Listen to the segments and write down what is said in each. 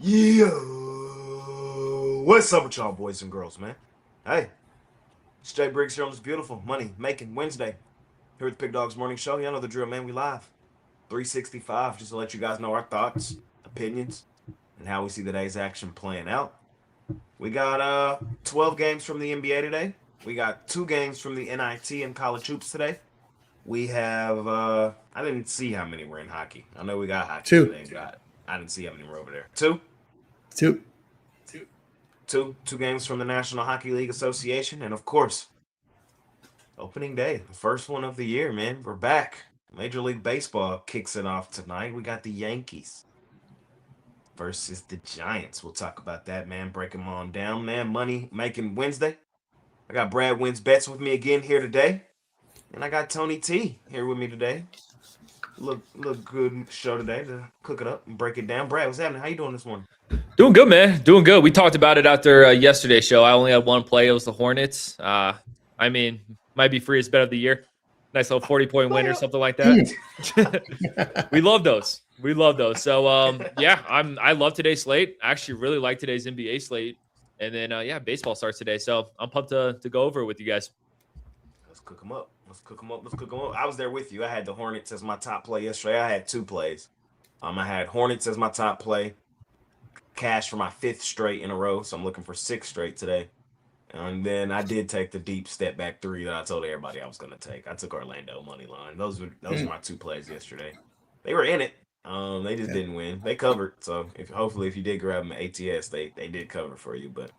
Yo, what's up with y'all boys and girls, man? Hey, it's Jay Briggs here on this beautiful money making Wednesday here at the Pick Dawgz Morning Show. Y'all know the drill, man. We live 365 just to let you guys know our thoughts, opinions, and how we see the day's action playing out. We got 12 games from the NBA today. We got 2 games from the NIT and college hoops today. We have I didn't see how many were in hockey. I know we got hockey Two. today. I didn't see how many were over there. Two. Two. Two games from the National Hockey League Association, and of course, opening day, the first one of the year, man. We're back. Major League Baseball kicks it off tonight. We got the Yankees versus the Giants. We'll talk about that, man. Break them on down, man. Money making Wednesday. I got Brad Wins Bets with me again here today, and I got Tony T here with me today. Look good show today to cook it up and break it down. Brad, what's happening? How you doing this morning? Doing good, man. Doing good. We talked about it after yesterday's show. I only had one play. It was the Hornets. Might be free as bet of the year. Nice little 40-point win or something like that. We love those. So, I love today's slate. I actually really like today's NBA slate. And then, baseball starts today. So I'm pumped to go over it with you guys. Let's cook them up. I was there with you. I had the Hornets as my top play yesterday. I had 2 plays. I had Hornets as my top play. Cash for my 5th straight in a row, so I'm looking for 6 straight today. And then I did take the deep step back 3 that I told everybody I was going to take. I took Orlando money line. Those were my 2 plays yesterday. They were in it. They just didn't win. They covered. So hopefully if you did grab them at ATS, they did cover for you. But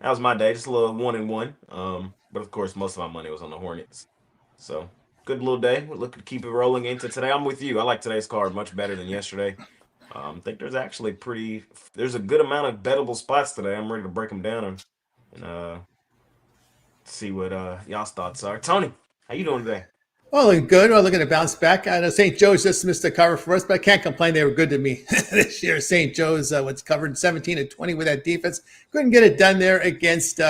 that was my day. Just a little 1-1. But of course, most of my money was on the Hornets. So good little day. We're looking to keep it rolling into today. I'm with you. I like today's card much better than yesterday. I think there's actually there's a good amount of bettable spots today. I'm ready to break them down and see what y'all's thoughts are. Tony, how you doing today? Well, looking good. Well, looking to bounce back. I know St. Joe's just missed the cover for us, but I can't complain. They were good to me this year. St. Joe's was covered 17-20 with that defense. Couldn't get it done there against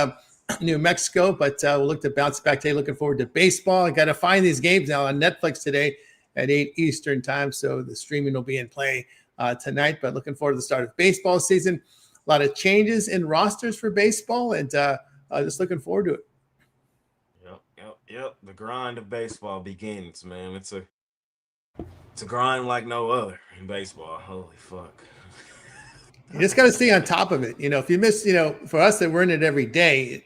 New Mexico, but we'll look to bounce back today. Looking forward to baseball. I got to find these games now on Netflix today at 8 Eastern time, so the streaming will be in play tonight, but looking forward to the start of baseball season. A lot of changes in rosters for baseball, and just looking forward to it. Yep. The grind of baseball begins, man. It's a grind like no other in baseball. Holy fuck. You just got to stay on top of it. If you miss, for us that we're in it every day,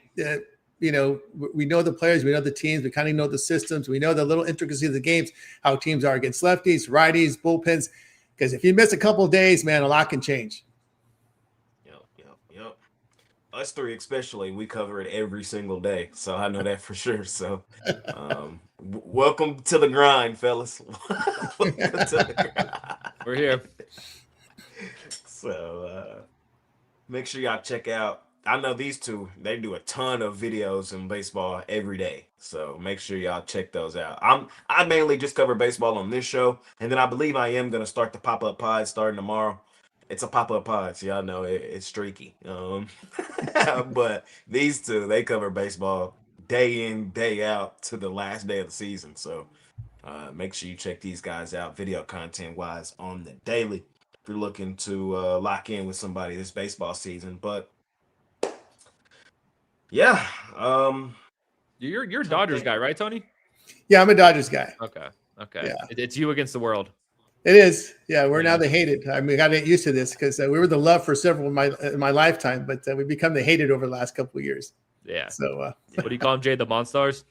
we know the players, we know the teams, we kind of know the systems, we know the little intricacies of the games, how teams are against lefties, righties, bullpens. Because if you miss a couple of days, man, a lot can change. Yep. Us 3 especially, we cover it every single day. So I know that for sure. So welcome to the grind, fellas. Welcome to the grind. We're here. So make sure y'all check out. I know these 2, they do a ton of videos in baseball every day. So make sure y'all check those out. I mainly just cover baseball on this show. And then I believe I am going to start the pop-up pod starting tomorrow. It's a pop-up pod, so y'all know it's streaky. But these 2, they cover baseball day in, day out to the last day of the season. So make sure you check these guys out video content-wise on the daily if you're looking to lock in with somebody this baseball season. But yeah, You're a Dodgers guy, right, Tony? Yeah, I'm a Dodgers guy. Okay. Yeah. It's you against the world. It is. Yeah, we're now the hated. I mean, I got to get used to this because we were the love for several in my lifetime, but we become the hated over the last couple of years. Yeah. So what do you call them, Jay? The Monstars?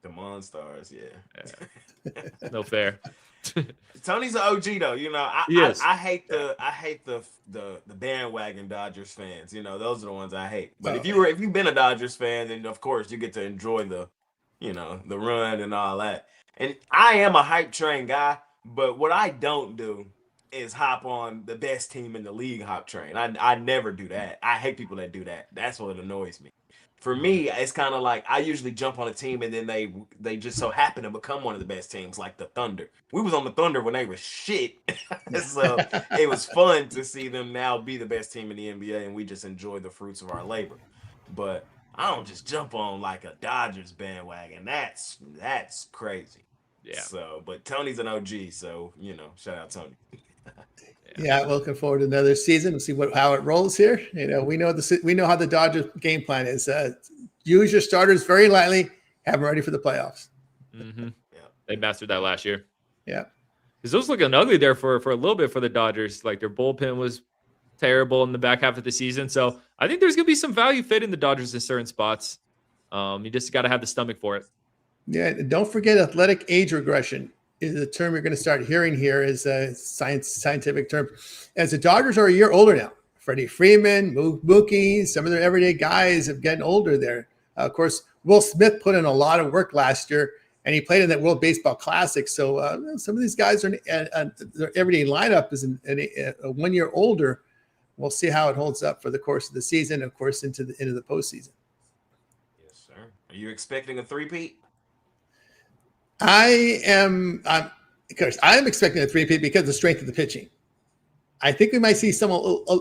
The Monstars, yeah. No fair. Tony's an OG though. I hate the bandwagon Dodgers fans. Those are the ones I hate. But if you've been a Dodgers fan, then of course you get to enjoy the run and all that. And I am a hype train guy, but what I don't do is hop on the best team in the league hype train. I never do that. I hate people that do that. That's what annoys me. For me, it's kind of like I usually jump on a team and then they just so happen to become one of the best teams, like the Thunder. We was on the Thunder when they were shit. So it was fun to see them now be the best team in the NBA, and we just enjoy the fruits of our labor. But I don't just jump on like a Dodgers bandwagon. That's crazy. Yeah. So, but Tony's an OG, so shout out Tony. Yeah, looking forward to another season. We'll see how it rolls here. We know how the Dodgers game plan is. Use your starters very lightly. Have them ready for the playoffs. Mm-hmm. Yeah, they mastered that last year. Yeah, because it was looking ugly there for a little bit for the Dodgers. Like their bullpen was terrible in the back half of the season. So I think there's going to be some value fading the Dodgers in certain spots. You just got to have the stomach for it. Yeah, don't forget athletic age regression is a term you're going to start hearing here as a scientific term. As the Dodgers are a year older now, Freddie Freeman, Mookie, some of their everyday guys have gotten older there. Of course, Will Smith put in a lot of work last year, and he played in that World Baseball Classic. So some of these guys are their everyday lineup is a 1 year older. We'll see how it holds up for the course of the season, of course, into the postseason. Yes, sir. Are you expecting a three-peat? I am expecting a three-peat because of the strength of the pitching. I think we might see some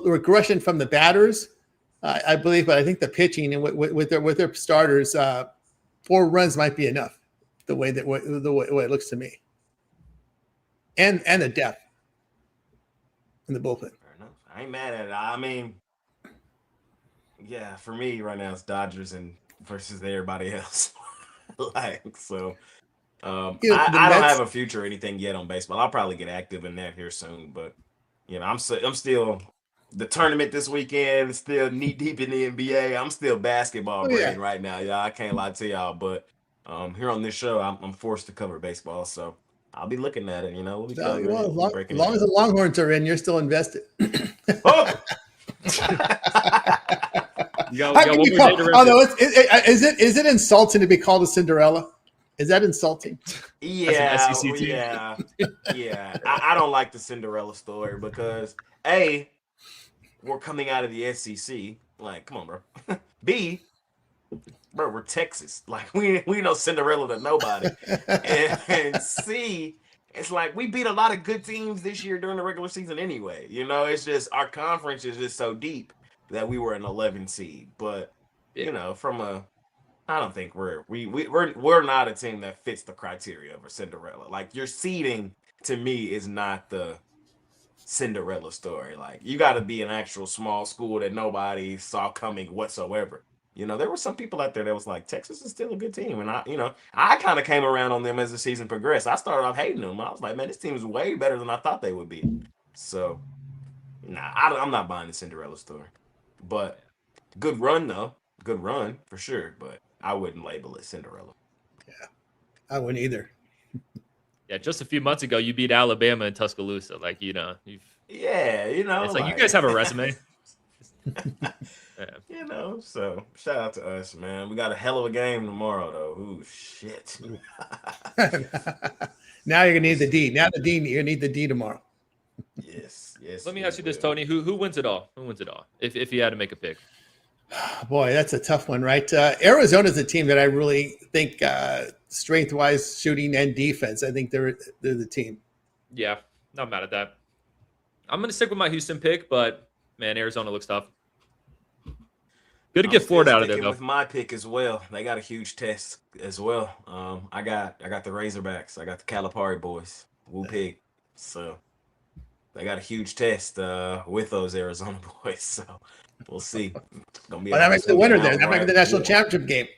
regression from the batters, I believe, but I think the pitching and with their starters, 4 runs might be enough. The way it looks to me, and the depth in the bullpen. Fair enough. I ain't mad at it. I mean, yeah, for me right now it's Dodgers and versus everybody else. I don't have a future or anything yet on baseball. I'll probably get active in that here soon, but I'm still the tournament this weekend is still knee deep in the NBA. I'm still basketball brain right now. Yeah, I can't lie to y'all, but here on this show, I'm forced to cover baseball, so I'll be looking at it. We'll be as long as the Longhorns are in, you're still invested. Oh! Is it insulting to be called a Cinderella? Is that insulting? Yeah, yeah. I don't like the Cinderella story because A, we're coming out of the SEC. Like, come on, bro. B, bro, we're Texas. Like, we know Cinderella to nobody. and C, it's like we beat a lot of good teams this year during the regular season anyway. It's just our conference is just so deep that we were an 11 seed. But I don't think we're not a team that fits the criteria of a Cinderella. Like, your seeding to me is not the Cinderella story. Like, you got to be an actual small school that nobody saw coming whatsoever. There were some people out there that was like, Texas is still a good team. And I kind of came around on them as the season progressed. I started off hating them. I was like, man, this team is way better than I thought they would be. So, I'm not buying the Cinderella story. But good run, though. Good run, for sure. But I wouldn't label it Cinderella. Yeah, I wouldn't either. Yeah, just a few months ago, you beat Alabama in Tuscaloosa. Like, it's like you guys have a resume. Yeah. So shout out to us, man. We got a hell of a game tomorrow, though. Ooh, shit. Now you're gonna need the D. Now you need the D tomorrow. Yes. Let me ask you this, Tony. Who wins it all? Who wins it all? If you had to make a pick. Boy, that's a tough one, right? Arizona's a team that I really think strength-wise, shooting and defense, I think they're the team. Yeah, not mad at that. I'm going to stick with my Houston pick, but, man, Arizona looks tough. Good to get Florida out of there, though. With my pick as well. They got a huge test as well. I got the Razorbacks. I got the Calipari boys. Woo pig. So they got a huge test with those Arizona boys. So we'll see. It's gonna be that makes the winner there. That makes the national championship game.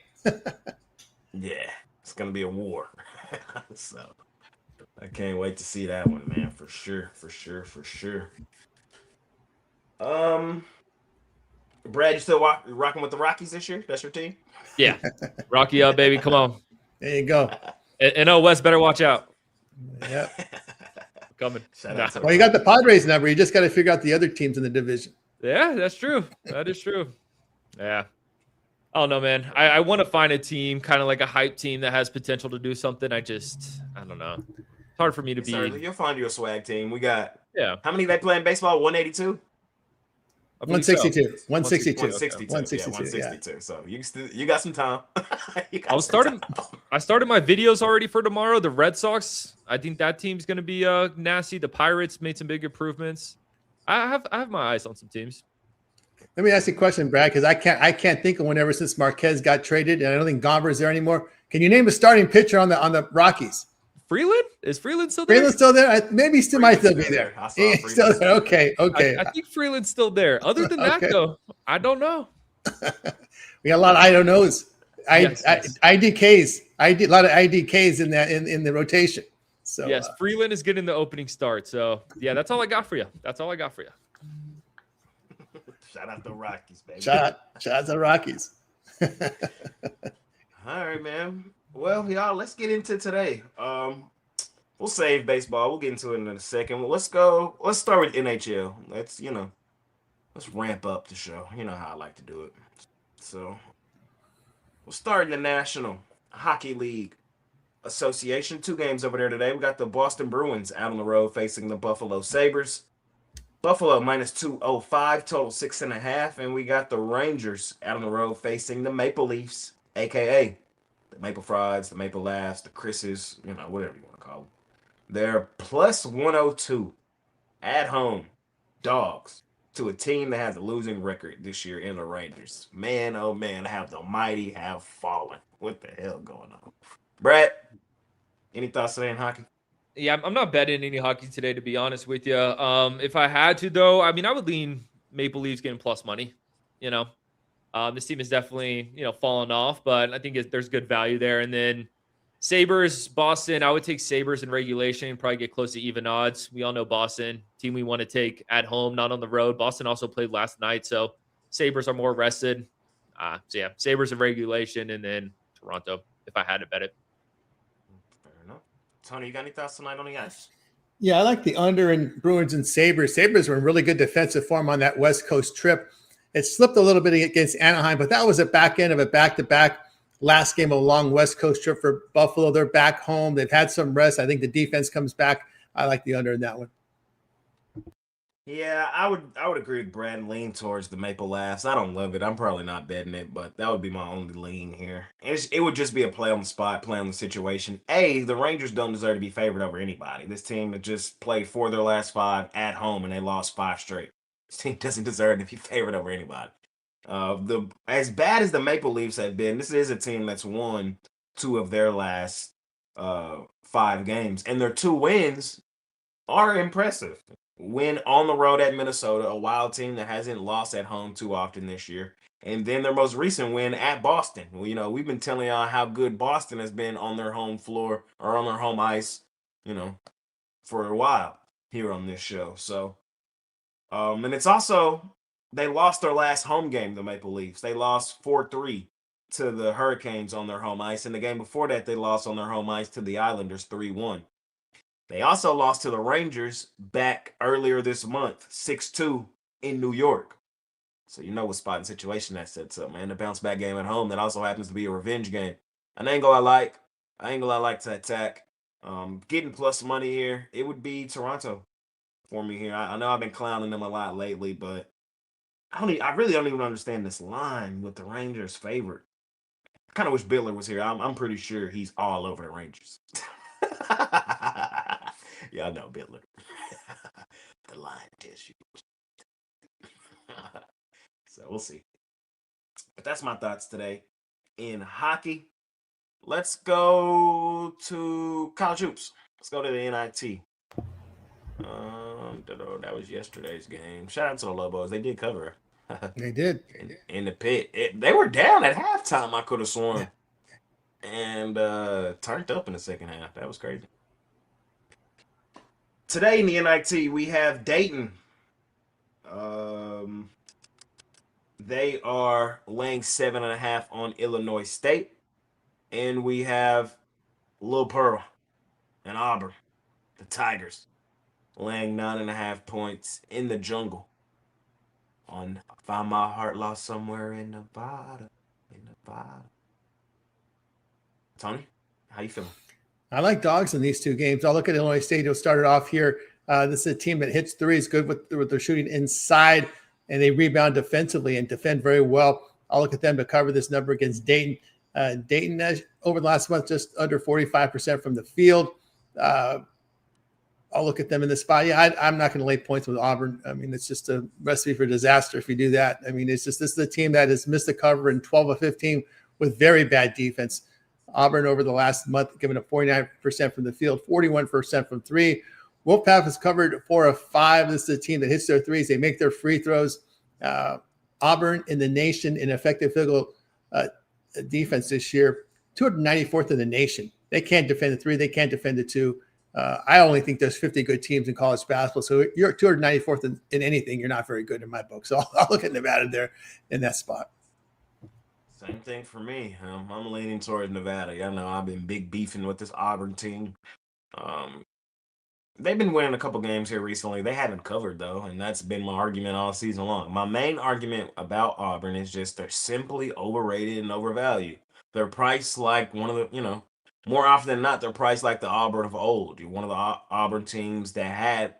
Yeah, it's gonna be a war. So I can't wait to see that one, man. For sure. Brad, you still rocking with the Rockies this year? That's your team? Yeah. Rocky up, baby. Come on. There you go. And West better watch out. Yep. Coming. Well, you got the Padres number. You just got to figure out the other teams in the division. Yeah, that's true. That is true. Yeah. I don't know, man. I want to find a team, kind of like a hype team that has potential to do something. I don't know. It's hard for me to be. You'll find you a swag team. We got, yeah. How many they play in baseball? 182? 162. 162. 162. Yeah. So you got some time. I started my videos already for tomorrow. The Red Sox, I think that team's going to be nasty. The Pirates made some big improvements. I have my eyes on some teams. Let me ask you a question, Brad, because I can't think of one ever since Marquez got traded, and I don't think Gomber's there anymore. Can you name a starting pitcher on the Rockies? Freeland? Is Freeland still there? Freeland's still there? Maybe he still might still be there. I saw He's still Freeland. there. Okay. I think Freeland's still there. Other than that, Okay. though, I don't know. We got a lot of I don't knows. Yes. IDKs. A lot of IDKs in that in the rotation. So yes, Freeland is getting the opening start. So yeah, that's all I got for you. Shout out the Rockies, baby. Shout out the Rockies. All right, man. Well, y'all, let's get into today. We'll save baseball. We'll get into it in a second. Well, let's go. Let's start with NHL. Let's ramp up the show. You know how I like to do it. So we'll start in the National Hockey League Association. 2 games over there today. We got the Boston Bruins out on the road facing the Buffalo Sabres. Buffalo minus 205, total 6.5. And we got the Rangers out on the road facing the Maple Leafs, a.k.a. the Maple Frogs, the Maple Laughs, the Chris's, whatever you want to call them. They're plus 102 at home dogs to a team that has a losing record this year in the Rangers. Man, oh man, how the mighty have fallen. What the hell going on? Brad, any thoughts today in hockey? Yeah, I'm not betting any hockey today, to be honest with you. If I had to, though, I would lean Maple Leafs getting plus money. This team is definitely, fallen off, but I think there's good value there. And then Sabres, Boston, I would take Sabres in regulation, probably get close to even odds. We all know Boston, team we want to take at home, not on the road. Boston also played last night, so Sabres are more rested. So yeah, Sabres in regulation, and then Toronto, if I had to bet it. Fair enough. Tony, you got any thoughts tonight on the ice? Yeah, I like the under in Bruins and Sabres. Sabres were in really good defensive form on that West Coast trip. It slipped a little bit against Anaheim, but that was a back end of a back-to-back last game of a long West Coast trip for Buffalo. They're back home. They've had some rest. I think the defense comes back. I like the under in that one. Yeah, I would agree with Brad and lean towards the Maple Laughs. I don't love it. I'm probably not betting it, but that would be my only lean here. It would just be a play on the spot, play on the situation. The Rangers don't deserve to be favored over anybody. This team had just played 4 of their last 5 at home, and they lost 5 straight. This team doesn't deserve to be favored over anybody. As bad as the Maple Leafs have been, this is a team that's won 2 of their last 5 games, and their 2 wins are impressive. Win on the road at Minnesota, a wild team that hasn't lost at home too often this year. And then their most recent win at Boston. Well, we've been telling y'all how good Boston has been on their home floor or on their home ice, for a while here on this show. So, and it's also, they lost their last home game, the Maple Leafs. They lost 4-3 to the Hurricanes on their home ice. And the game before that, they lost on their home ice to the Islanders 3-1. They also lost to the Rangers back earlier this month, 6-2 in New York. So you know what spot and situation that sets up, man. The bounce back game at home that also happens to be a revenge game. An angle I like to attack. Getting plus money here, it would be Toronto for me here. I know I've been clowning them a lot lately, but I really don't even understand this line with the Rangers favorite. I kind of wish Bittler was here. I'm pretty sure he's all over the Rangers. Y'all know Bittler. The line tissue. So we'll see. But that's my thoughts today in hockey. Let's go to college hoops. Let's go to the NIT. That was yesterday's game. Shout out to the Lobos. They did cover. They did. In the pit. They were down at halftime, I could have sworn. And turned up in the second half. That was crazy. Today in the NIT, we have Dayton. They are laying 7.5 on Illinois State. And we have Lil Pearl and Auburn, the Tigers, laying 9.5 points in the jungle. On Find My Heart Lost Somewhere in Nevada. Tony, how you feeling? I like dogs in these 2 games. I'll look at Illinois State. Who started off here. This is a team that hits threes, good with their shooting inside, and they rebound defensively and defend very well. I'll look at them to cover this number against Dayton. Dayton, over the last month, just under 45% from the field. I'll look at them in the spot. Yeah, I'm not going to lay points with Auburn. It's just a recipe for disaster if you do that. This is a team that has missed the cover in 12 of 15 with very bad defense. Auburn over the last month, giving up 49% from the field, 41% from three. Wolfpack has covered 4 of 5. This is a team that hits their threes. They make their free throws. Auburn in the nation in effective field goal defense this year, 294th in the nation. They can't defend the three. They can't defend the two. I only think there's 50 good teams in college basketball. So you're 294th in anything. You're not very good in my book. So I'll look at Nevada there in that spot. Same thing for me. I'm leaning towards Nevada. Y'all know I've been big beefing with this Auburn team. They've been winning a couple games here recently. They haven't covered, though, and that's been my argument all season long. My main argument about Auburn is just they're simply overrated and overvalued. They're priced like one of the, more often than not, they're priced like the Auburn of old. One of the Auburn teams that had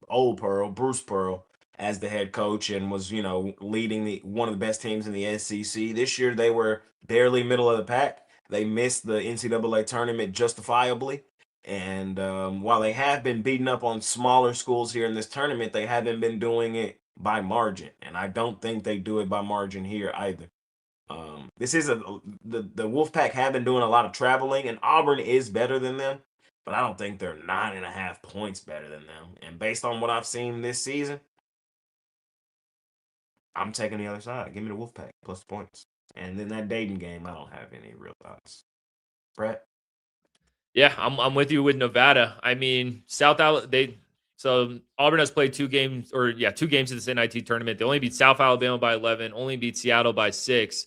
Bruce Pearl, as the head coach and was, leading one of the best teams in the SEC. This year, they were barely middle of the pack. They missed the NCAA tournament justifiably. And while they have been beating up on smaller schools here in this tournament, they haven't been doing it by margin. And I don't think they do it by margin here either. This is the Wolfpack have been doing a lot of traveling, and Auburn is better than them, but I don't think they're 9.5 points better than them. And based on what I've seen this season, I'm taking the other side. Give me the Wolfpack plus points. And then that Dayton game, I don't have any real thoughts. Brett? Yeah, I'm with you with Nevada. I mean, so Auburn has played 2 games in this NIT tournament. They only beat South Alabama by 11, only beat Seattle by 6.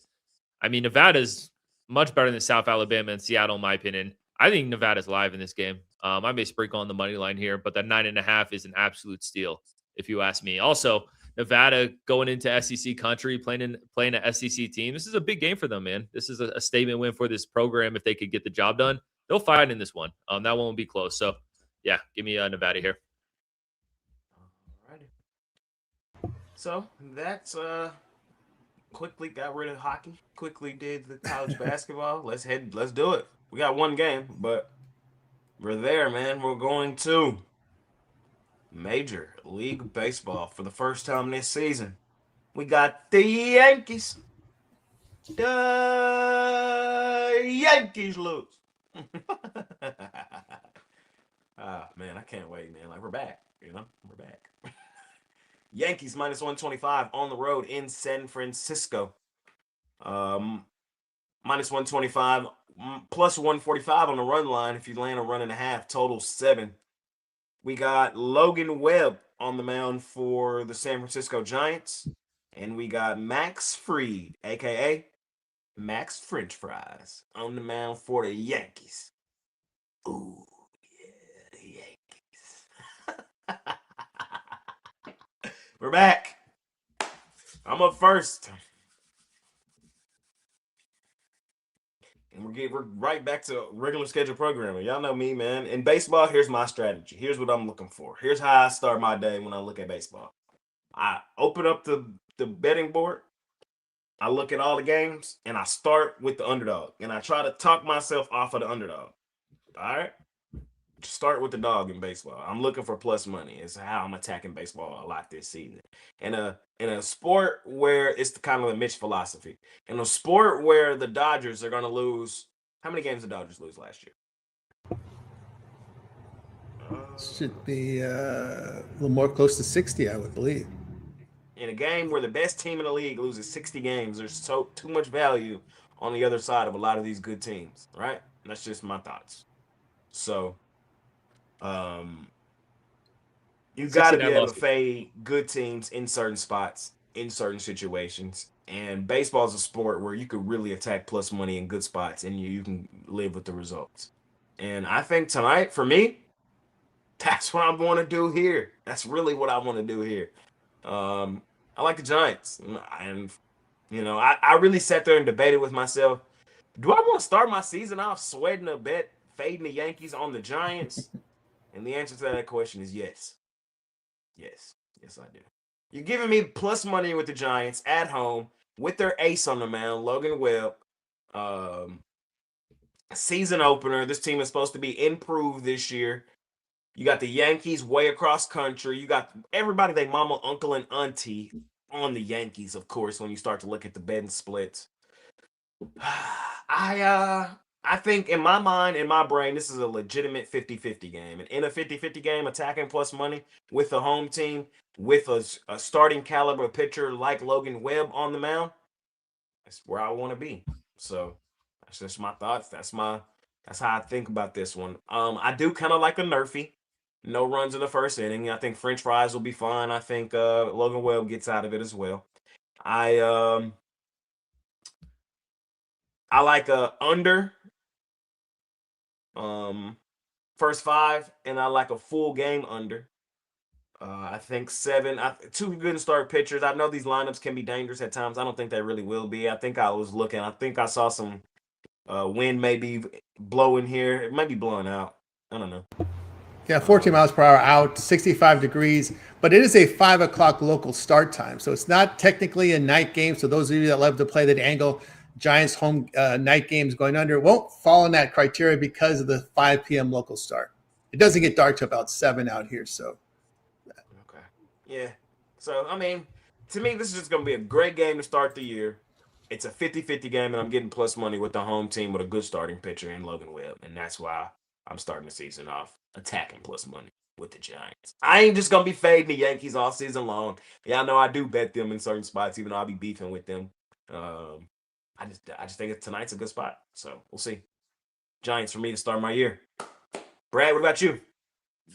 I mean, Nevada's much better than South Alabama and Seattle, in my opinion. I think Nevada's live in this game. I may sprinkle on the money line here, but that 9.5 is an absolute steal, if you ask me. Also, Nevada going into SEC country, playing an SEC team. This is a big game for them, man. This is a statement win for this program. If they could get the job done, they'll fight in this one. That one will be close. So, yeah, give me Nevada here. Alrighty. So that's quickly got rid of hockey. Quickly did the college basketball. Let's do it. We got one game, but we're there, man. We're going to Major League Baseball for the first time this season. We got the Yankees. The Yankees lose. Man, I can't wait, man. Like, we're back, we're back. Yankees minus 125 on the road in San Francisco. Minus 125, plus 145 on the run line. If you land a run and a half, total 7. We got Logan Webb on the mound for the San Francisco Giants. And we got Max Fried, a.k.a. Max French Fries, on the mound for the Yankees. Ooh, yeah, the Yankees. We're back. I'm up first. And we're right back to regular schedule programming. Y'all know me, man. In baseball, here's my strategy. Here's what I'm looking for. Here's how I start my day when I look at baseball. I open up the betting board. I look at all the games, and I start with the underdog. And I try to talk myself off of the underdog. All right? Start with the dog in baseball. I'm looking for plus money. It's how I'm attacking baseball a lot this season. In a sport where it's kind of the Mitch philosophy. In a sport where the Dodgers are going to lose. How many games did the Dodgers lose last year? Should be a little more close to 60, I would believe. In a game where the best team in the league loses 60 games, there's too much value on the other side of a lot of these good teams, right? That's just my thoughts. So, you got to be able to fade good teams in certain spots, in certain situations. And baseball is a sport where you could really attack plus money in good spots, and you can live with the results. And I think tonight, for me, that's what I want to do here. That's really what I want to do here. I like the Giants. And, I really sat there and debated with myself, do I want to start my season off sweating a bet, fading the Yankees on the Giants? And the answer to that question is yes. Yes, I do. You're giving me plus money with the Giants at home with their ace on the mound, Logan Webb. Season opener. This team is supposed to be improved this year. You got the Yankees way across country. You got everybody, they mama, uncle, and auntie on the Yankees, of course, when you start to look at the betting splits. I I think in my mind, in my brain, this is a legitimate 50-50 game. And in a 50-50 game, attacking plus money with the home team, with a starting caliber pitcher like Logan Webb on the mound, that's where I want to be. So that's just my thoughts. That's how I think about this one. I do kind of like a nerfy. No runs in the first inning. I think French fries will be fine. I think Logan Webb gets out of it as well. I like a under first five, and I like a full game under. I think seven. Two good start pitchers. I know these lineups can be dangerous at times. I don't think they really will be. I think I was looking. I think I saw some wind maybe blowing here. It might be blowing out. I don't know. Yeah, 14 miles per hour out, 65 degrees, but it is a 5 o'clock local start time. So it's not technically a night game. So those of you that love to play that angle, Giants home night games going under won't fall in that criteria because of the 5 p.m. local start. It doesn't get dark till about 7 out here. So, okay. Yeah. So, I mean, to me, this is just going to be a great game to start the year. It's a 50-50 game, and I'm getting plus money with the home team with a good starting pitcher in Logan Webb. And that's why I'm starting the season off attacking plus money with the Giants. I ain't just going to be fading the Yankees all season long. Y'all know I do bet them in certain spots, even though I'll be beefing with them. I just think tonight's a good spot. So we'll see. Giants for me to start my year. Brad, what about you?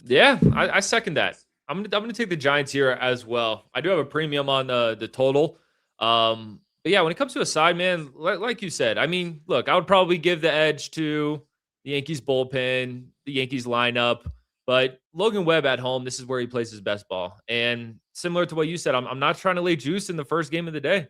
Yeah, I second that. I'm gonna take the Giants here as well. I do have a premium on the total. But yeah, when it comes to a side, man, like you said, I mean, look, I would probably give the edge to the Yankees bullpen, the Yankees lineup. But Logan Webb at home, this is where he plays his best ball. And similar to what you said, I'm not trying to lay juice in the first game of the day.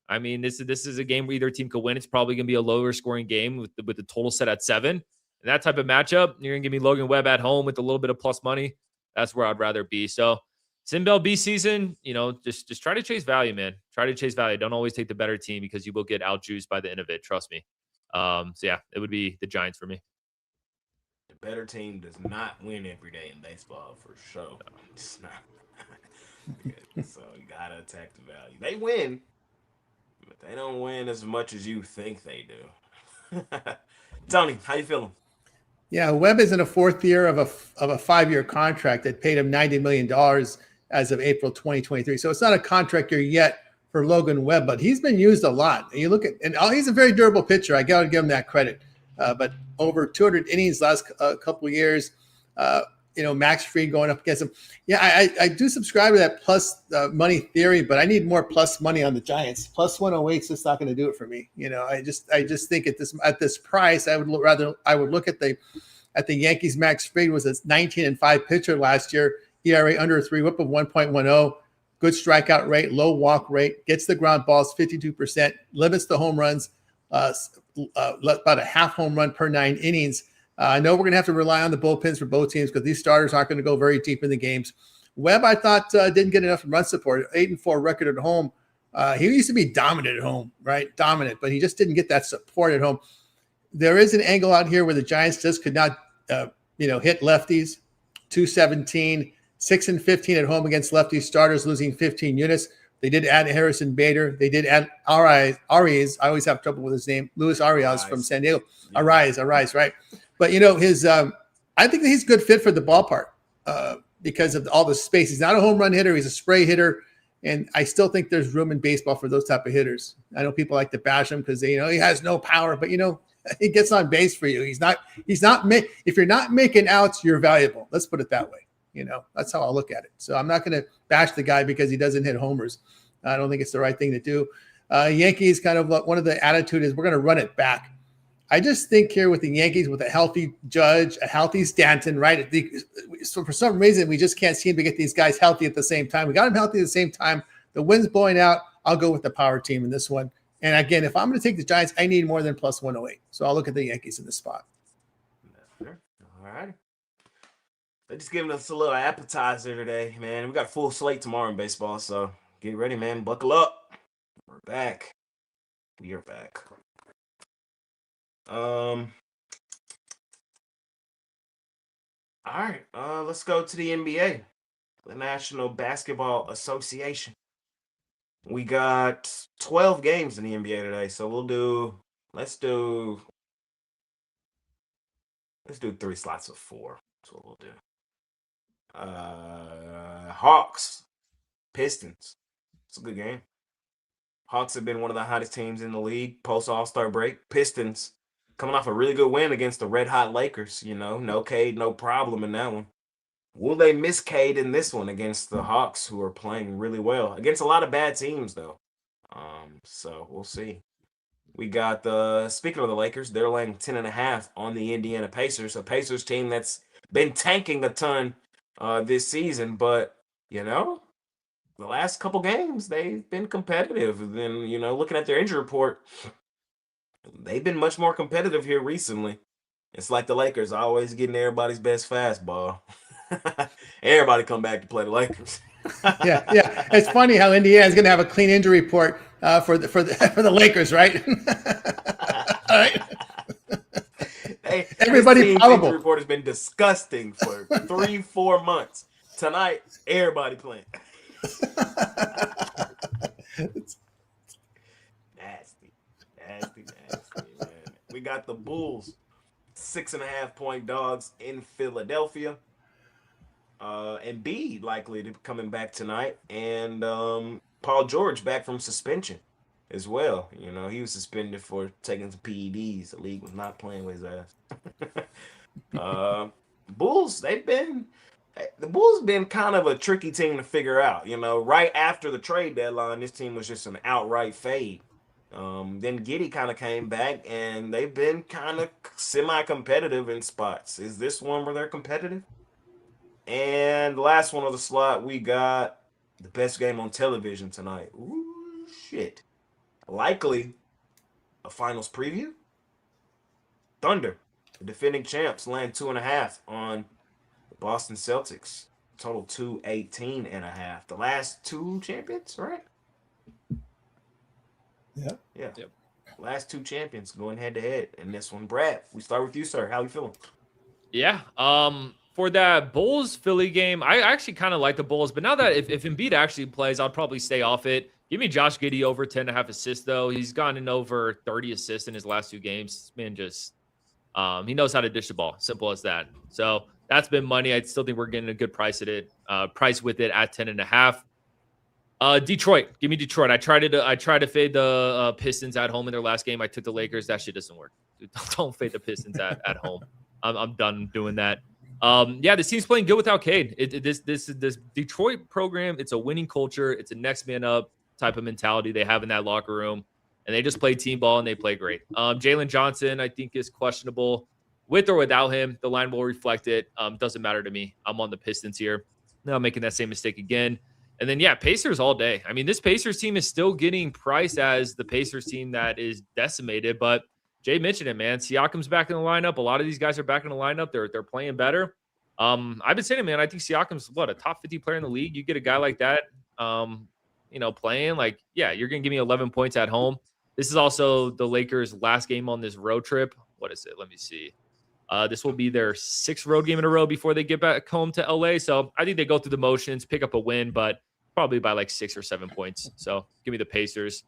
I mean, this is a game where either team could win. It's probably going to be a lower scoring game with the total set at 7. And that type of matchup, you're going to give me Logan Webb at home with a little bit of plus money. That's where I'd rather be. So it's MLB season, just try to chase value, man. Try to chase value. Don't always take the better team because you will get outjuiced by the end of it. Trust me. So yeah, it would be the Giants for me. The better team does not win every day in baseball for sure. It's not. So you got to attack the value. They win. But they don't win as much as you think they do. Tony, how you feeling? yeah, Webb is in a 4th year of a 5-year contract that paid him $90 million as of April 2023. So it's not a contract year yet for Logan Webb, but he's been used a lot. And you look at, and he's a very durable pitcher. I got to give him that credit. But over 200 innings last couple of years. Max Fried going up against him. Yeah, I do subscribe to that plus money theory, but I need more plus money on the Giants. Plus 108 is just not going to do it for me. I just think at this price, I would look at the Yankees. Max Fried was a 19-5 pitcher last year. ERA under 3, WHIP of 1.10, good strikeout rate, low walk rate, gets the ground balls 52%, limits the home runs, about a half home run per 9 innings. I know we're going to have to rely on the bullpens for both teams because these starters aren't going to go very deep in the games. Webb, I thought, didn't get enough run support. 8-4 record at home. He used to be dominant at home, right? Dominant, but he just didn't get that support at home. There is an angle out here where the Giants just could not, hit lefties. 217, 6-15 at home against lefty starters, losing 15 units. They did add Harrison Bader. They did add Arias. I always have trouble with his name. Luis Arias from San Diego. Yeah. Arias, right? But, I think that he's a good fit for the ballpark because of all the space. He's not a home run hitter. He's a spray hitter. And I still think there's room in baseball for those type of hitters. I know people like to bash him because he has no power, but, he gets on base for you. If you're not making outs, you're valuable. Let's put it that way. That's how I'll look at it. So I'm not going to bash the guy because he doesn't hit homers. I don't think it's the right thing to do. Yankees kind of one of the attitude is we're going to run it back. I just think here with the Yankees, with a healthy Judge, a healthy Stanton, right? So for some reason, we just can't seem to get these guys healthy at the same time. We got them healthy at the same time. The wind's blowing out. I'll go with the power team in this one. And again, if I'm going to take the Giants, I need more than plus 108. So I'll look at the Yankees in this spot. All right. They're just giving us a little appetizer today, man. We got a full slate tomorrow in baseball, so get ready, man. Buckle up. We're back. We are back. All right. Let's go to the NBA, the National Basketball Association. We got 12 games in the NBA today, so let's do Let's do 3 slots of 4. That's what we'll do. Hawks, Pistons. It's a good game. Hawks have been one of the hottest teams in the league post All-Star break. Pistons coming off a really good win against the red hot Lakers. No Cade, no problem in that one. Will they miss Cade in this one against the Hawks, who are playing really well against a lot of bad teams though? So we'll see. We got speaking of the Lakers, they're laying 10.5 on the Indiana Pacers, a Pacers team that's been tanking a ton this season, but the last couple games they've been competitive. And then looking at their injury report, they've been much more competitive here recently. It's like the Lakers always getting everybody's best fastball. Everybody come back to play the Lakers. yeah. It's funny how Indiana's going to have a clean injury report for the Lakers, right? All right. Everybody probable. Injury report has been disgusting for 3-4 months. Tonight, everybody playing. Nasty, man. We got the Bulls, 6.5-point dogs in Philadelphia. Embiid likely to be coming back tonight, and Paul George back from suspension as well. He was suspended for taking some PEDs. The league was not playing with his ass. Bulls, the Bulls been kind of a tricky team to figure out. Right after the trade deadline, this team was just an outright fade. Then Giddey kind of came back, and they've been kind of semi-competitive in spots. Is this one where they're competitive? And the last one of the slot, we got the best game on television tonight. Ooh, shit. Likely a finals preview. Thunder, the defending champs, land 2.5 on the Boston Celtics. Total 218.5. The last 2 champions, right? Yeah. Yep. Last 2 champions going head to head in this one. Brad, we start with you, sir. How you feeling? Yeah. For that Bulls Philly game, I actually kind of like the Bulls, but now that if Embiid actually plays, I'll probably stay off it. Give me Josh Giddey over 10.5 assists, though. He's gotten over 30 assists in his last 2 games. Man, just he knows how to dish the ball. Simple as that. So that's been money. I still think we're getting a good price with it at 10.5. Detroit, give me Detroit. I tried to fade the Pistons at home in their last game. I took the Lakers. That shit doesn't work. Dude, don't fade the Pistons at home. I'm done doing that. This team's playing good without Cade. This Detroit program, it's a winning culture. It's a next man up type of mentality they have in that locker room, and they just play team ball and they play great. Jalen Johnson, I think, is questionable. With or without him, the line will reflect it. Doesn't matter to me. I'm on the Pistons here. Now I'm making that same mistake again. And then, Pacers all day. I mean, this Pacers team is still getting priced as the Pacers team that is decimated, but Jay mentioned it, man. Siakam's back in the lineup. A lot of these guys are back in the lineup. They're playing better. I've been saying it, man. I think Siakam's a top 50 player in the league. You get a guy like that, playing you're gonna give me 11 points at home. This is also the Lakers' last game on this road trip. What is it? Let me see. This will be their 6th road game in a row before they get back home to LA. So I think they go through the motions, pick up a win, but probably by 6 or 7 points. So give me the Pacers.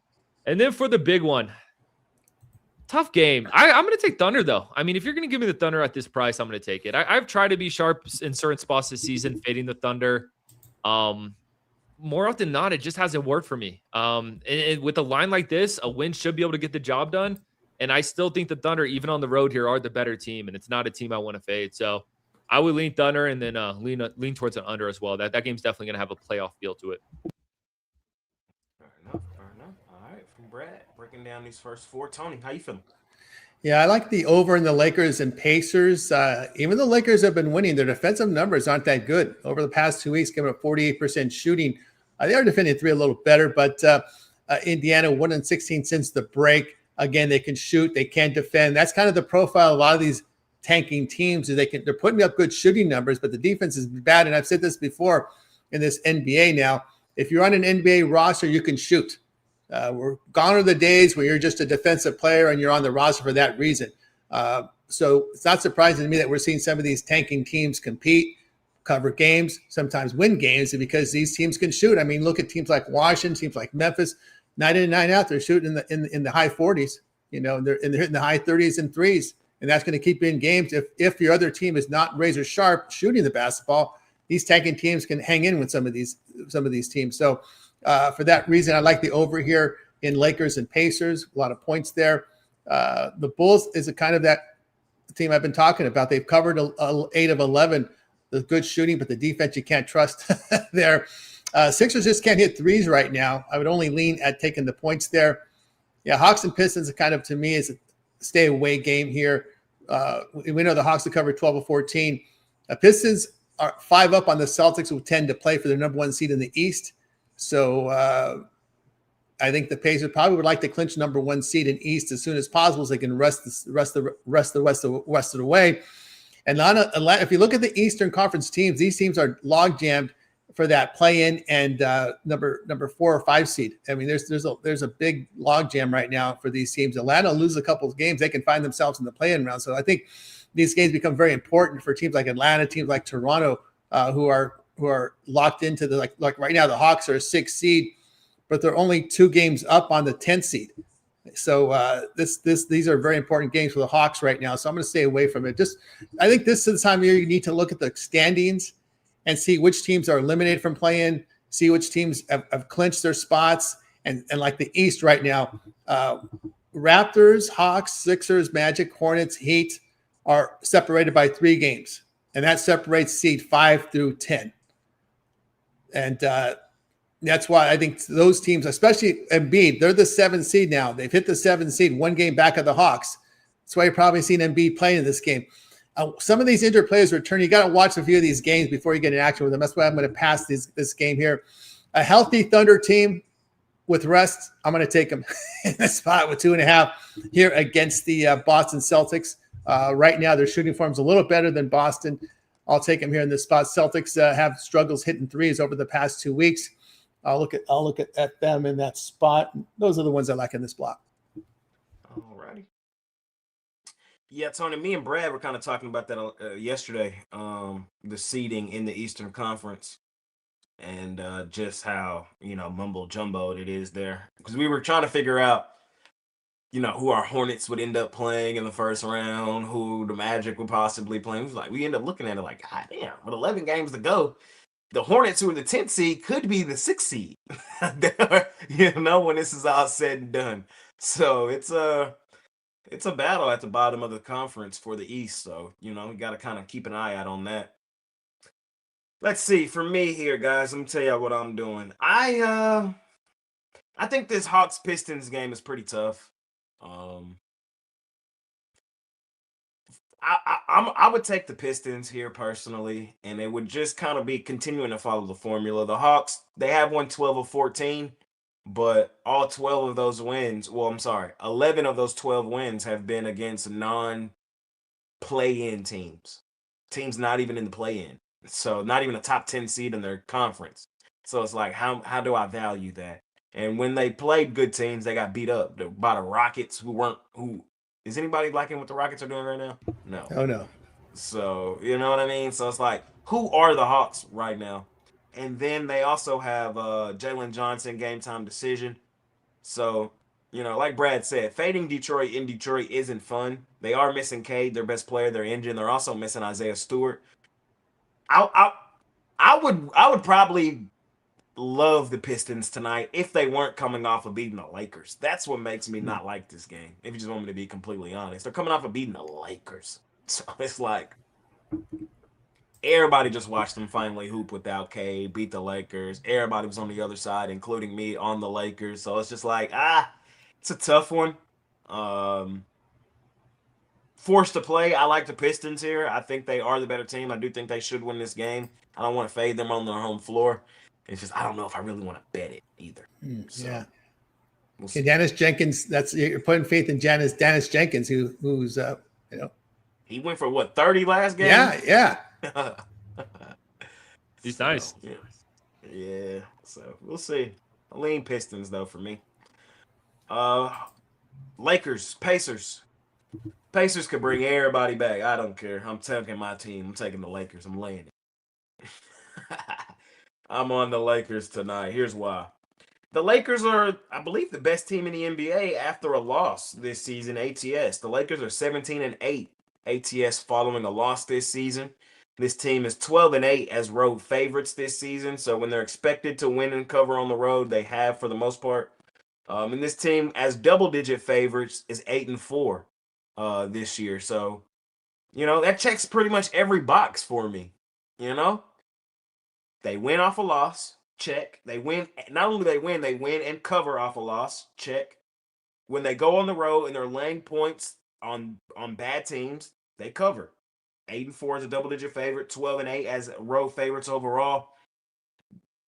And then for the big one. Tough game. I'm going to take Thunder, though. I mean, if you're going to give me the Thunder at this price, I'm going to take it. I've tried to be sharp in certain spots this season, fading the Thunder. More often than not, it just hasn't worked for me. And with a line like this, a win should be able to get the job done. And I still think the Thunder, even on the road here, are the better team. And it's not a team I want to fade. So I would lean Thunder and then lean towards an under as well. That game's definitely going to have a playoff feel to it. Fair enough. All right, from Brad, breaking down these first 4. Tony, how you feeling? Yeah, I like the over in the Lakers and Pacers. Even the Lakers have been winning. Their defensive numbers aren't that good. Over the past 2 weeks, giving up 48% shooting. They are defending 3 a little better, but Indiana 1-16 since the break. Again, they can shoot, they can't defend. That's kind of the profile of a lot of these tanking teams. They're putting up good shooting numbers, but the defense is bad. And I've said this before in this NBA now. If you're on an NBA roster, you can shoot. We're gone are the days where you're just a defensive player and you're on the roster for that reason. So it's not surprising to me that we're seeing some of these tanking teams compete, cover games, sometimes win games because these teams can shoot. I mean, look at teams like Washington, teams like Memphis, night in and night out, they're shooting in the high 40s, and they're hitting the high 30s and threes and that's going to keep you in games. If your other team is not razor sharp shooting the basketball, these tanking teams can hang in with some of these teams. So for that reason, I like the over here in Lakers and Pacers. A lot of points there. The Bulls is a kind of that team I've been talking about. They've covered 8 of 11. The good shooting, but the defense you can't trust there. Sixers just can't hit threes right now. I would only lean at taking the points there. Yeah, Hawks and Pistons are kind of, to me, is a stay away game here. We know the Hawks have covered 12 of 14. Pistons are 5 up on the Celtics, who tend to play for their number 1 seed in the East. So I think the Pacers probably would like to clinch number 1 seed in East as soon as possible, so they can rest the way. And if you look at the Eastern Conference teams, these teams are log jammed for that play-in and number 4 or 5 seed. I mean, there's a big log jam right now for these teams. Atlanta loses a couple of games, they can find themselves in the play-in round. So I think these games become very important for teams like Atlanta, teams like Toronto, who are locked into the like right now. The Hawks are a 6th seed, but they're only 2 games up on the 10th seed. So these are very important games for the Hawks right now. So I'm going to stay away from it. I think this is the time of year you need to look at the standings and see which teams are eliminated from play-in, see which teams have clinched their spots. And like the East right now, Raptors, Hawks, Sixers, Magic, Hornets, Heat are separated by 3 games. And that separates seed 5 through 10. And that's why I think those teams, especially Embiid, they're the 7th seed now. They've hit the 7th seed, 1 game back of the Hawks. That's why you're probably seeing Embiid playing in this game. Some of these injured players return. You got to watch a few of these games before you get in action with them. That's why I'm going to pass this game here. A healthy Thunder team with rest, I'm going to take them in the spot with 2.5 here against the Boston Celtics. Right now, their shooting form's a little better than Boston. I'll take them here in this spot. Celtics have struggles hitting threes over the past 2 weeks. I'll look at them in that spot. Those are the ones I like in this block. All righty. Yeah, Tony, me and Brad were kind of talking about that yesterday, the seeding in the Eastern Conference and just how, mumbo jumbo it is there. Because we were trying to figure out, who our Hornets would end up playing in the first round, who the Magic would possibly play. It was like, we end up looking at it like, God damn, with 11 games to go, the Hornets, who are the 10th seed, could be the 6th seed, when this is all said and done. So it's a battle at the bottom of the conference for the East. So, we got to kind of keep an eye out on that. Let's see. For me here, guys, let me tell you what I'm doing. I think this Hawks-Pistons game is pretty tough. I would take the Pistons here personally, and it would just kind of be continuing to follow the formula. The Hawks, they have won 12 of 14, but all 12 of those wins, 11 of those 12 wins have been against non-play-in teams not even in the play-in. So not even a top 10 seed in their conference. So it's like, how do I value that? And when they played good teams, they got beat up by the Rockets, who is anybody liking what the Rockets are doing right now? No. Oh, no. So, you know what I mean? So it's like, who are the Hawks right now? And then they also have Jalen Johnson game time decision. So, like Brad said, fading Detroit in Detroit isn't fun. They are missing Cade, their best player, their engine. They're also missing Isaiah Stewart. I would probably love the Pistons tonight if they weren't coming off of beating the Lakers. That's what makes me not like this game, if you just want me to be completely honest. They're coming off of beating the Lakers. So it's like everybody just watched them finally hoop without K, beat the Lakers. Everybody was on the other side, including me, on the Lakers. So it's just like, it's a tough one. Forced to play, I like the Pistons here. I think they are the better team. I do think they should win this game. I don't want to fade them on their home floor. It's just, I don't know if I really want to bet it either. So, yeah. We'll Okay, Dennis Jenkins, you're putting faith in Dennis Jenkins, who's he went for what, 30 last game? Yeah. He's nice. Yeah. So we'll see. I lean Pistons though for me. Lakers, Pacers. Pacers could bring everybody back. I don't care. I'm taking my team. I'm taking the Lakers. I'm laying it. I'm on the Lakers tonight. Here's why. The Lakers are, I believe, the best team in the NBA after a loss this season, ATS. The Lakers are 17-8 ATS following a loss this season. This team is 12-8 as road favorites this season. So when they're expected to win and cover on the road, they have for the most part. And this team, as double-digit favorites, is 8-4 this year. So, that checks pretty much every box for me. They win off a loss, check. They win. Not only they win and cover off a loss, check. When they go on the road and they're laying points on bad teams, they cover. 8-4 is a double-digit favorite. 12-8 as road favorites overall.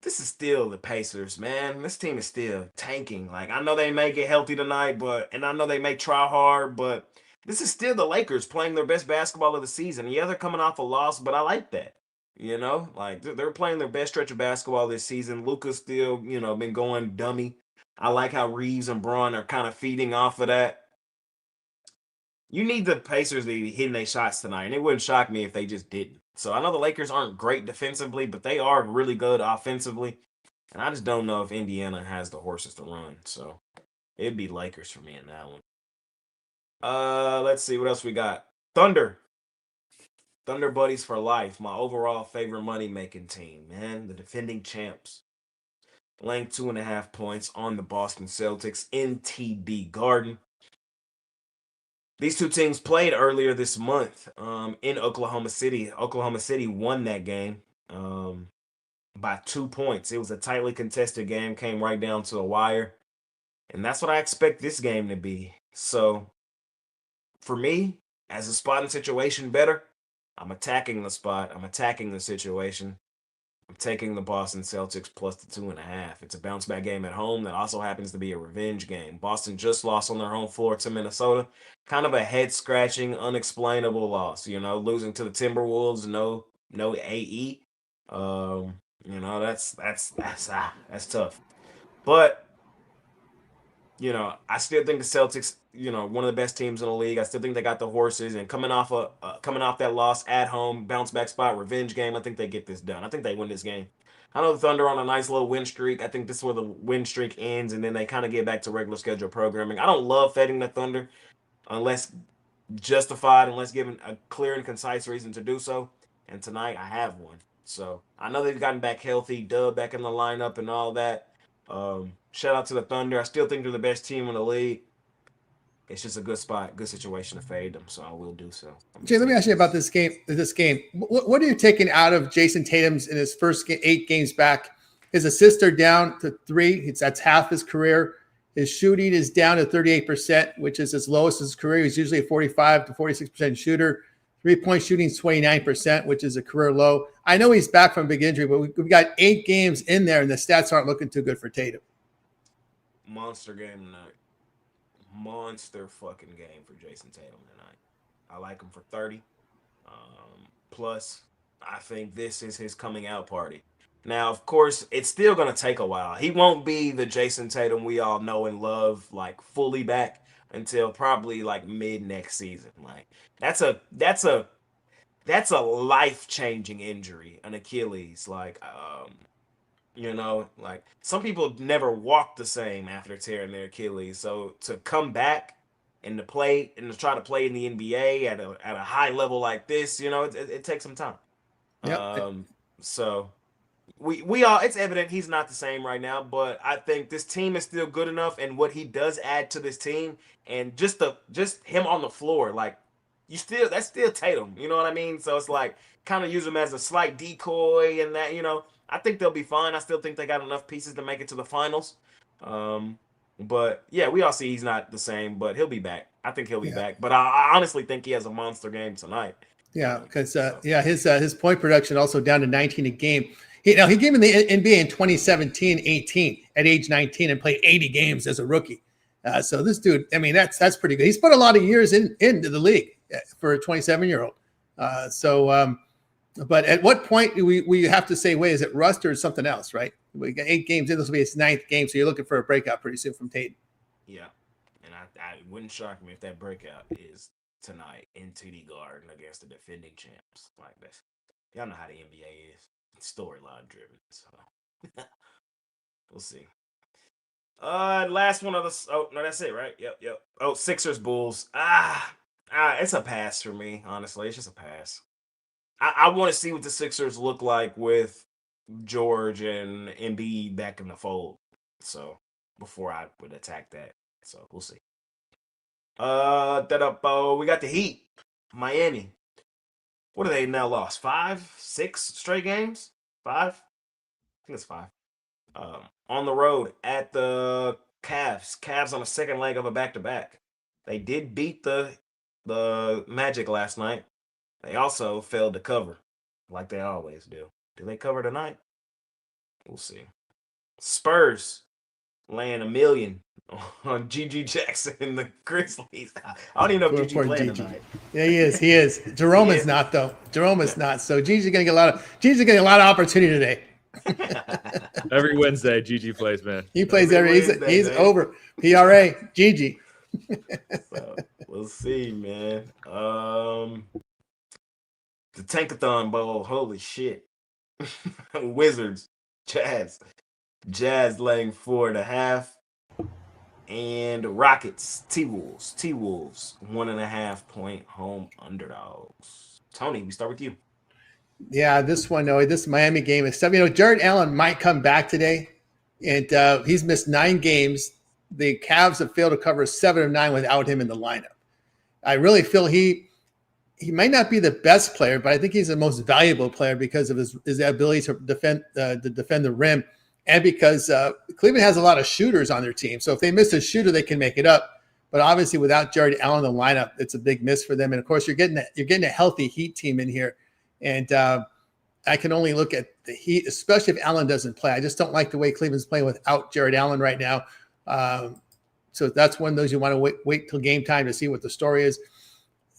This is still the Pacers, man. This team is still tanking. Like, I know they may get healthy tonight, and I know they may try hard, but this is still the Lakers playing their best basketball of the season. Yeah, they're coming off a loss, but I like that. Like they're playing their best stretch of basketball this season. Luka's still, been going dummy. I like how Reeves and Braun are kind of feeding off of that. You need the Pacers to be hitting their shots tonight, and it wouldn't shock me if they just didn't. So I know the Lakers aren't great defensively, but they are really good offensively. And I just don't know if Indiana has the horses to run. So it'd be Lakers for me in that one. Let's see what else we got. Thunder Buddies for life. My overall favorite money-making team, man. The defending champs. Laying 2.5 points on the Boston Celtics in TD Garden. These two teams played earlier this month in Oklahoma City. Oklahoma City won that game by 2 points. It was a tightly contested game, came right down to the wire. And that's what I expect this game to be. So, for me, as a spot and situation better, I'm attacking the spot. I'm attacking the situation. I'm taking the Boston Celtics plus the 2.5. It's a bounce back game at home that also happens to be a revenge game. Boston just lost on their home floor to Minnesota. Kind of a head scratching, unexplainable loss. Losing to the Timberwolves, no AE. That's tough. But I still think the Celtics, one of the best teams in the league. I still think they got the horses, and coming off that loss at home, bounce back spot, revenge game, I think they get this done. I think they win this game. I know the Thunder on a nice little win streak. I think this is where the win streak ends, and then they kind of get back to regular schedule programming. I don't love fading the Thunder unless justified, unless given a clear and concise reason to do so. And tonight I have one. So I know they've gotten back healthy, Dub back in the lineup and all that. Shout out to the Thunder. I still think they're the best team in the league. It's just a good spot, good situation to fade them, so I will do so. Jay, let me ask you about this game. What are you taking out of Jason Tatum's in his first 8 games back? His assists are down to 3. That's half his career. His shooting is down to 38%, which is his lowest in his career. He's usually a 45 to 46% shooter. 3-point shooting is 29%, which is a career low. I know he's back from a big injury, but we've got 8 games in there, and the stats aren't looking too good for Tatum. Monster game tonight. Monster fucking game for Jason Tatum tonight. I like him for 30. Plus, I think this is his coming out party. Now, of course, it's still going to take a while. He won't be the Jason Tatum we all know and love, like, fully back until probably, like, mid next season. Like, that's a life-changing injury, an Achilles. Like, like some people never walk the same after tearing their Achilles. So to come back and to play and to try to play in the NBA at a high level like this, it takes some time. Yep. So we all, it's evident he's not the same right now, but I think this team is still good enough, and what he does add to this team, and just him on the floor, like that's still Tatum, you know what I mean? So it's like kind of use him as a slight decoy, and that I think they'll be fine. I still think they got enough pieces to make it to the finals. But yeah, we all see he's not the same, but he'll be back. I think he'll be back. But I honestly think he has a monster game tonight. Yeah, because his point production also down to 19 a game. He came in the NBA in 2017-18 at age 19 and played 80 games as a rookie. So this dude, I mean, that's pretty good. He's put a lot of years into the league for a 27-year-old. But at what point do we have to say, wait, is it rust or something else, right? We got 8 games in. This will be his 9th game, so you're looking for a breakout pretty soon from Tatum. Yeah, and I wouldn't shock me if that breakout is tonight in TD Garden against the defending champs. Like this, y'all know how the NBA is. It's storyline driven, so we'll see. Last one of the. Oh no, that's it, right? Yep. Oh, Sixers Bulls. It's a pass for me, honestly. It's just a pass. I want to see what the Sixers look like with George and Embiid back in the fold. So before I would attack that. So we'll see. We got the Heat. Miami. What are they now lost? 5, 6 straight games? 5? I think it's 5. On the road at the Cavs. Cavs on the second leg of a back-to-back. They did beat the Magic last night. They also failed to cover, like they always do. Do they cover tonight? We'll see. Spurs laying $1 million on GG Jackson and the Grizzlies. I don't even know if GG playing tonight. Yeah, he is. He is. Jerome is not though. Jerome is not. So GG's gonna get a lot of opportunity today. Every Wednesday, GG plays, man. He plays he's over. PRA, GG. So, we'll see, man. The Tankathon Bowl, holy shit. Wizards, Jazz laying 4.5. And Rockets, T-Wolves, 1.5 point home underdogs. Tony, we start with you. Yeah, this Miami game is tough. Jared Allen might come back today, and he's missed 9 games. The Cavs have failed to cover 7 of 9 without him in the lineup. I really feel he might not be the best player, but I think he's the most valuable player because of his ability to defend the rim, and because Cleveland has a lot of shooters on their team. So if they miss a shooter, they can make it up. But obviously, without Jared Allen in the lineup, it's a big miss for them. And of course, you're getting a healthy Heat team in here, and I can only look at the Heat, especially if Allen doesn't play. I just don't like the way Cleveland's playing without Jared Allen right now. So that's one of those you want to wait till game time to see what the story is.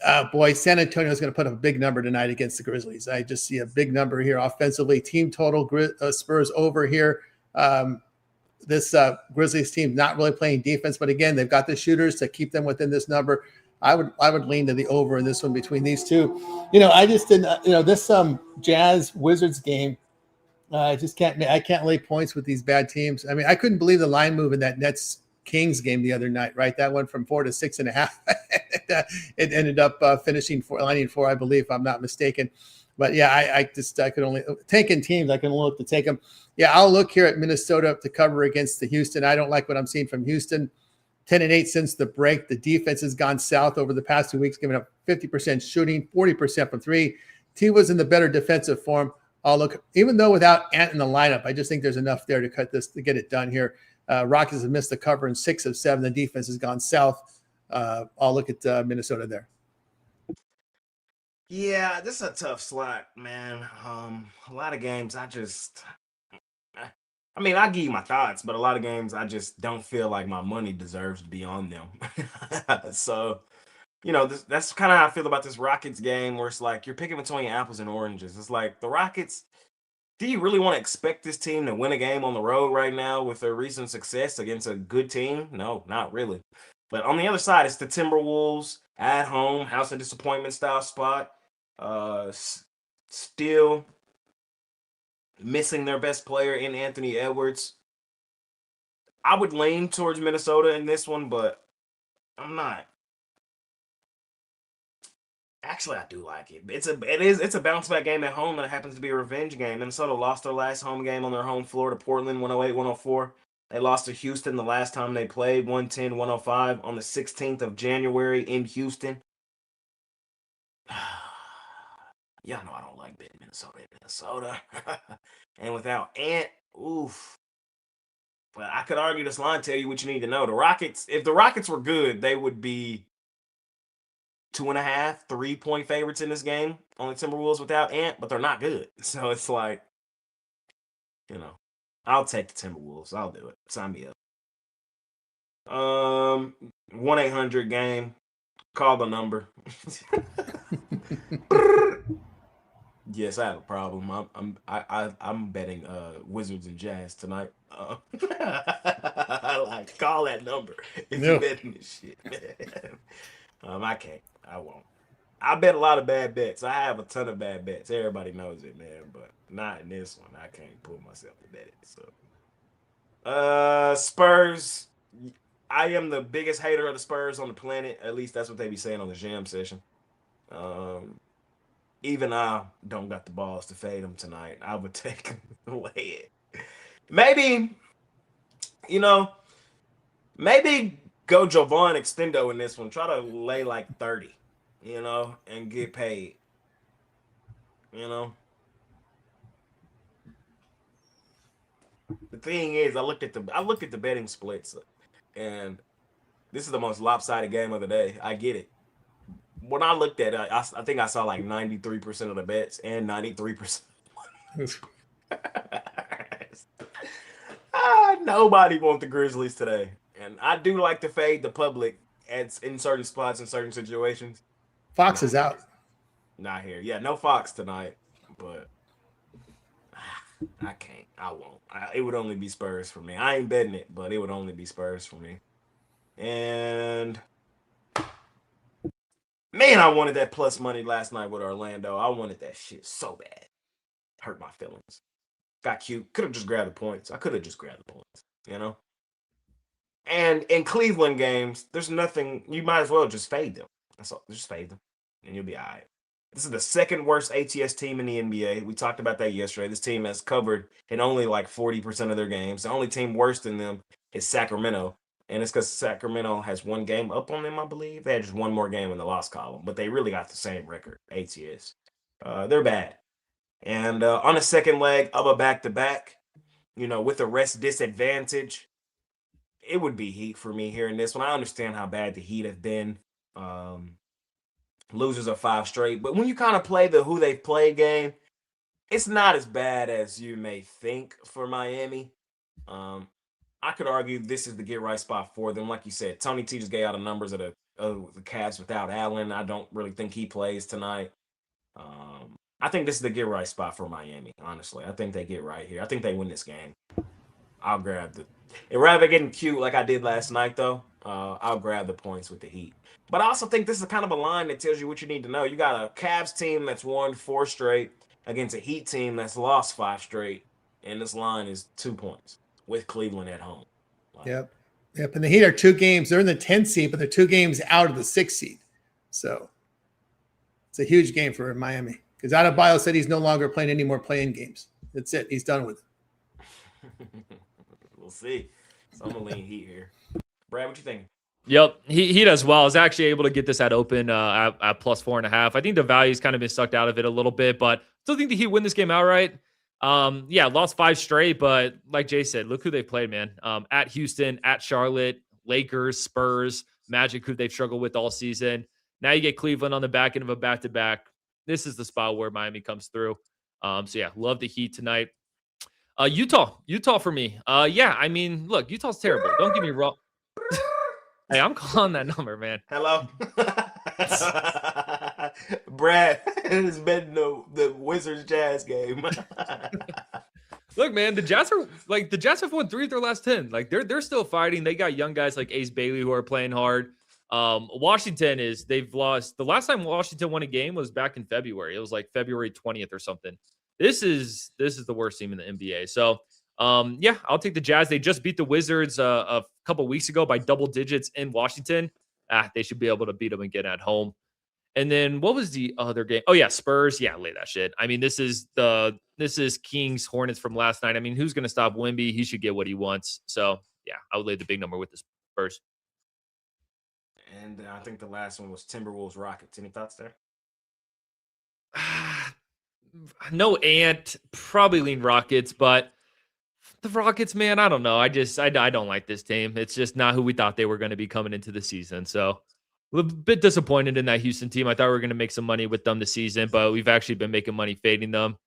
San Antonio is going to put up a big number tonight against the Grizzlies. I just see a big number here offensively. Team total, Spurs over here. This Grizzlies team not really playing defense, but again, they've got the shooters to keep them within this number. I would lean to the over in this one between these two. I just didn't. This Jazz Wizards game. I can't lay points with these bad teams. I mean, I couldn't believe the line move in that Nets Kings game the other night, right? That went from 4 to 6.5. It ended up finishing lining 4, I believe, if I'm not mistaken. But yeah, I could only taking teams. I can look to take them. Yeah, I'll look here at Minnesota to cover against the Houston. I don't like what I'm seeing from Houston. 10-8 since the break. The defense has gone south over the past 2 weeks, giving up 50% shooting, 40% from 3. T was in the better defensive form. I'll look, even though without Ant in the lineup, I just think there's enough there to get it done here. Rockets have missed the cover in 6 of 7. The defense has gone south. I'll look at Minnesota there. Yeah, this is a tough slot, man. A lot of games I give you my thoughts, but a lot of games I just don't feel like my money deserves to be on them. So, that's kind of how I feel about this Rockets game, where it's like you're picking between apples and oranges. It's like the Rockets. Do you really want to expect this team to win a game on the road right now with their recent success against a good team? No, not really. But on the other side, it's the Timberwolves at home, house of disappointment style spot. Still missing their best player in Anthony Edwards. I would lean towards Minnesota in this one, but I'm not. Actually, I do like it. It's a bounce back game at home that happens to be a revenge game. Minnesota lost their last home game on their home floor to Portland, 108-104. They lost to Houston the last time they played, 110-105 on the 16th of January in Houston. Y'all know I don't like betting Minnesota. And without Ant, oof. But I could argue this line, tell you what you need to know. The Rockets, if the Rockets were good, they would be 2.5, 3-point favorites in this game on the Timberwolves without Ant, but they're not good. So it's like, I'll take the Timberwolves. I'll do it. Sign me up. 1-800 game. Call the number. Yes, I have a problem. I'm betting Wizards and Jazz tonight. Call that number if you're betting this shit, man. I can't. I won't. I bet a lot of bad bets. I have a ton of bad bets. Everybody knows it, man. But not in this one. I can't pull myself to bet it. So, Spurs. I am the biggest hater of the Spurs on the planet. At least that's what they be saying on the jam session. Even I don't got the balls to fade them tonight. I would take away it. Maybe, maybe go Jovan Extendo in this one. Try to lay like 30, and get paid. The thing is, I looked at the betting splits, and this is the most lopsided game of the day. I get it. When I looked at it, I think I saw like 93% of the bets and 93%. Nobody wants the Grizzlies today. And I do like to fade the public in certain spots, in certain situations. Fox is out. Not here. Yeah, no Fox tonight. But I can't. I won't. It would only be Spurs for me. I ain't betting it, but it would only be Spurs for me. And man, I wanted that plus money last night with Orlando. I wanted that shit so bad. Hurt my feelings. Got cute. Could have just grabbed the points. I could have just grabbed the points, And in Cleveland games, there's nothing. You might as well just fade them. That's all. Just fade them, and you'll be all right. This is the second worst ATS team in the NBA. We talked about that yesterday. This team has covered in only like 40% of their games. The only team worse than them is Sacramento. And it's because Sacramento has one game up on them, I believe. They had just one more game in the loss column, but they really got the same record, ATS. They're bad. And on the second leg of a back-to-back, with a rest disadvantage, it would be Heat for me here in this one. I understand how bad the Heat have been. Losers of 5 straight. But when you kind of play the who they've played game, it's not as bad as you may think for Miami. I could argue this is the get-right spot for them. Like you said, Tony T just gave out the numbers of the Cavs without Allen. I don't really think he plays tonight. I think this is the get-right spot for Miami, honestly. I think they get right here. I think they win this game. I'll grab and rather than getting cute like I did last night, though, I'll grab the points with the Heat. But I also think this is kind of a line that tells you what you need to know. You got a Cavs team that's won 4 straight against a Heat team that's lost 5 straight, and this line is 2 points with Cleveland at home. Yep. And the Heat are 2 games. They're in the 10th seed, but they're 2 games out of the 6th seed. So it's a huge game for Miami because Adebayo said he's no longer playing any more play-in games. That's it. He's done with it. We'll see. So I'm going to lean Heat here. Brad, what you think? Yep, he does well. I was actually able to get this at open at plus 4.5. I think the value's kind of been sucked out of it a little bit, but still think the Heat win this game outright. Lost 5 straight, but like Jay said, look who they played, man. At Houston, at Charlotte, Lakers, Spurs, Magic, who they've struggled with all season. Now you get Cleveland on the back end of a back-to-back. This is the spot where Miami comes through. Love the Heat tonight. Utah for me. Look, Utah's terrible. Don't get me wrong. Hey, I'm calling that number, man. Hello? Brad has been the Wizards Jazz game. Look, man, the Jazz have won 3 of their last 10. Like they're still fighting. They got young guys like Ace Bailey who are playing hard. Washington they've lost. The last time Washington won a game was back in February. It was like February 20th or something. This is the worst team in the NBA. So I'll take the Jazz. They just beat the Wizards a couple weeks ago by double digits in Washington. They should be able to beat them again at home. And then what was the other game? Oh yeah, Spurs. Yeah, lay that shit. I mean, this is Kings Hornets from last night. I mean, who's going to stop Wemby? He should get what he wants. So yeah, I would lay the big number with the Spurs. And I think the last one was Timberwolves Rockets. Any thoughts there? No, probably lean Rockets, but the Rockets, man, I don't know. I don't like this team. It's just not who we thought they were going to be coming into the season. So a little bit disappointed in that Houston team. I thought we were going to make some money with them this season, but we've actually been making money fading them.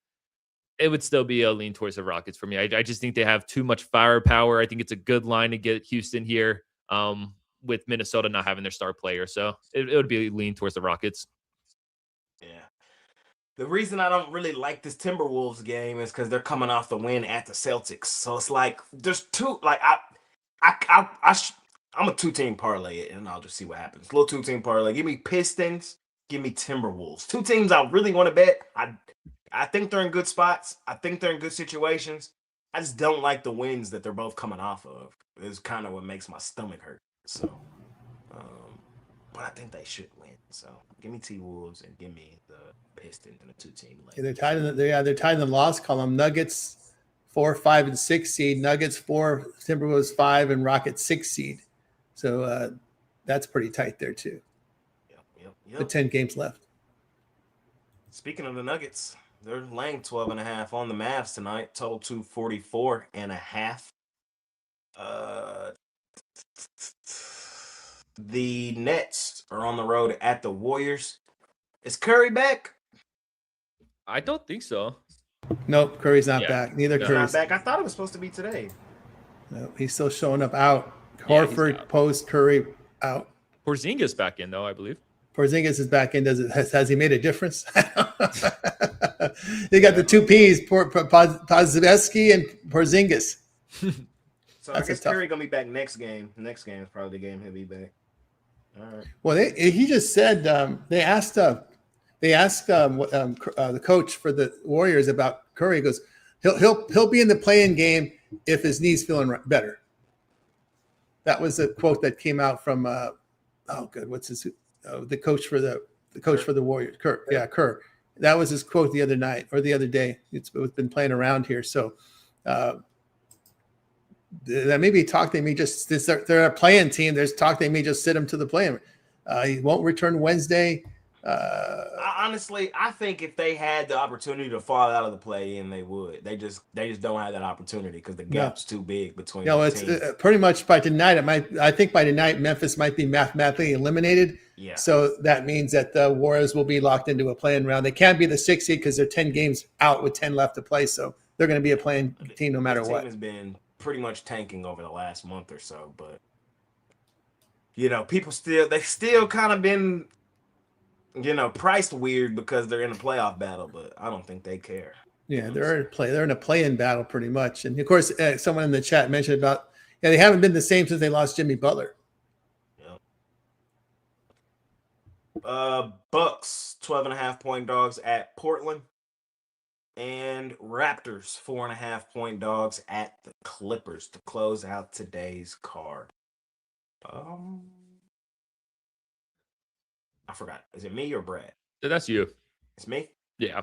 It would still be a lean towards the Rockets for me. I just think they have too much firepower. I think it's a good line to get Houston here with Minnesota not having their star player. So it would be a lean towards the Rockets. Yeah. The reason I don't really like this Timberwolves game is because they're coming off the win at the Celtics. So it's like there's two. Like I'm a 2-team parlay it, and I'll just see what happens. Little 2-team parlay. Give me Pistons. Give me Timberwolves. 2 teams I really want to bet. I think they're in good spots. I think they're in good situations. I just don't like the wins that they're both coming off of. Is kind of what makes my stomach hurt. So, but I think they should win. So give me T-Wolves and give me the Pistons and a 2-team leg. They're tied in they're tied in the loss column. Nuggets 4, 5, and 6 seed. Nuggets 4, Timberwolves 5, and Rockets 6 seed. So that's pretty tight there too. Yep. With 10 games left. Speaking of the Nuggets, they're laying 12.5 on the Mavs tonight. Total 244.5. The Nets are on the road at the Warriors. Is Curry back? I don't think so. Nope, Curry's not back. Neither He's Curry's not back. I thought it was supposed to be today. No, he's still showing up out. Yeah, Horford post, Curry out. Porzingis back in though, I believe. Porzingis is back in. Has he made a difference? They got the two P's, Podziemski and Porzingis. So I guess Curry gonna be back next game. Next game is probably the game he'll be back. All right. Well, he just said they asked the coach for the Warriors about Curry. He goes, he'll be in the play-in game if his knee's feeling better. That was a quote that came out from what's his the coach for the Warriors, Kerr. Yeah, Kerr. That was his quote the other night or the other day. It's been playing around here, so. That maybe talk they may just they're a playing team. There's talk they may just sit him to the play. He won't return Wednesday. Honestly, I think if they had the opportunity to fall out of the play-in, they would. They just don't have that opportunity because the gap's too big between. It's pretty much by tonight. I think by tonight Memphis might be mathematically eliminated. Yeah. So that means that the Warriors will be locked into a play-in round. They can't be the 6th seed because they're 10 games out with 10 left to play. So they're going to be a playing team no matter what. Team has been pretty much tanking over the last month or so, but people still kind of been priced weird because they're in a playoff battle, but I don't think they care. Yeah, they're in a play-in battle pretty much. And of course, someone in the chat mentioned about they haven't been the same since they lost Jimmy Butler. Yep. Bucks 12.5-point dogs at Portland. And Raptors 4.5-point dogs at the Clippers to close out today's card. I forgot. Is it me or Brad? That's you. It's me? Yeah.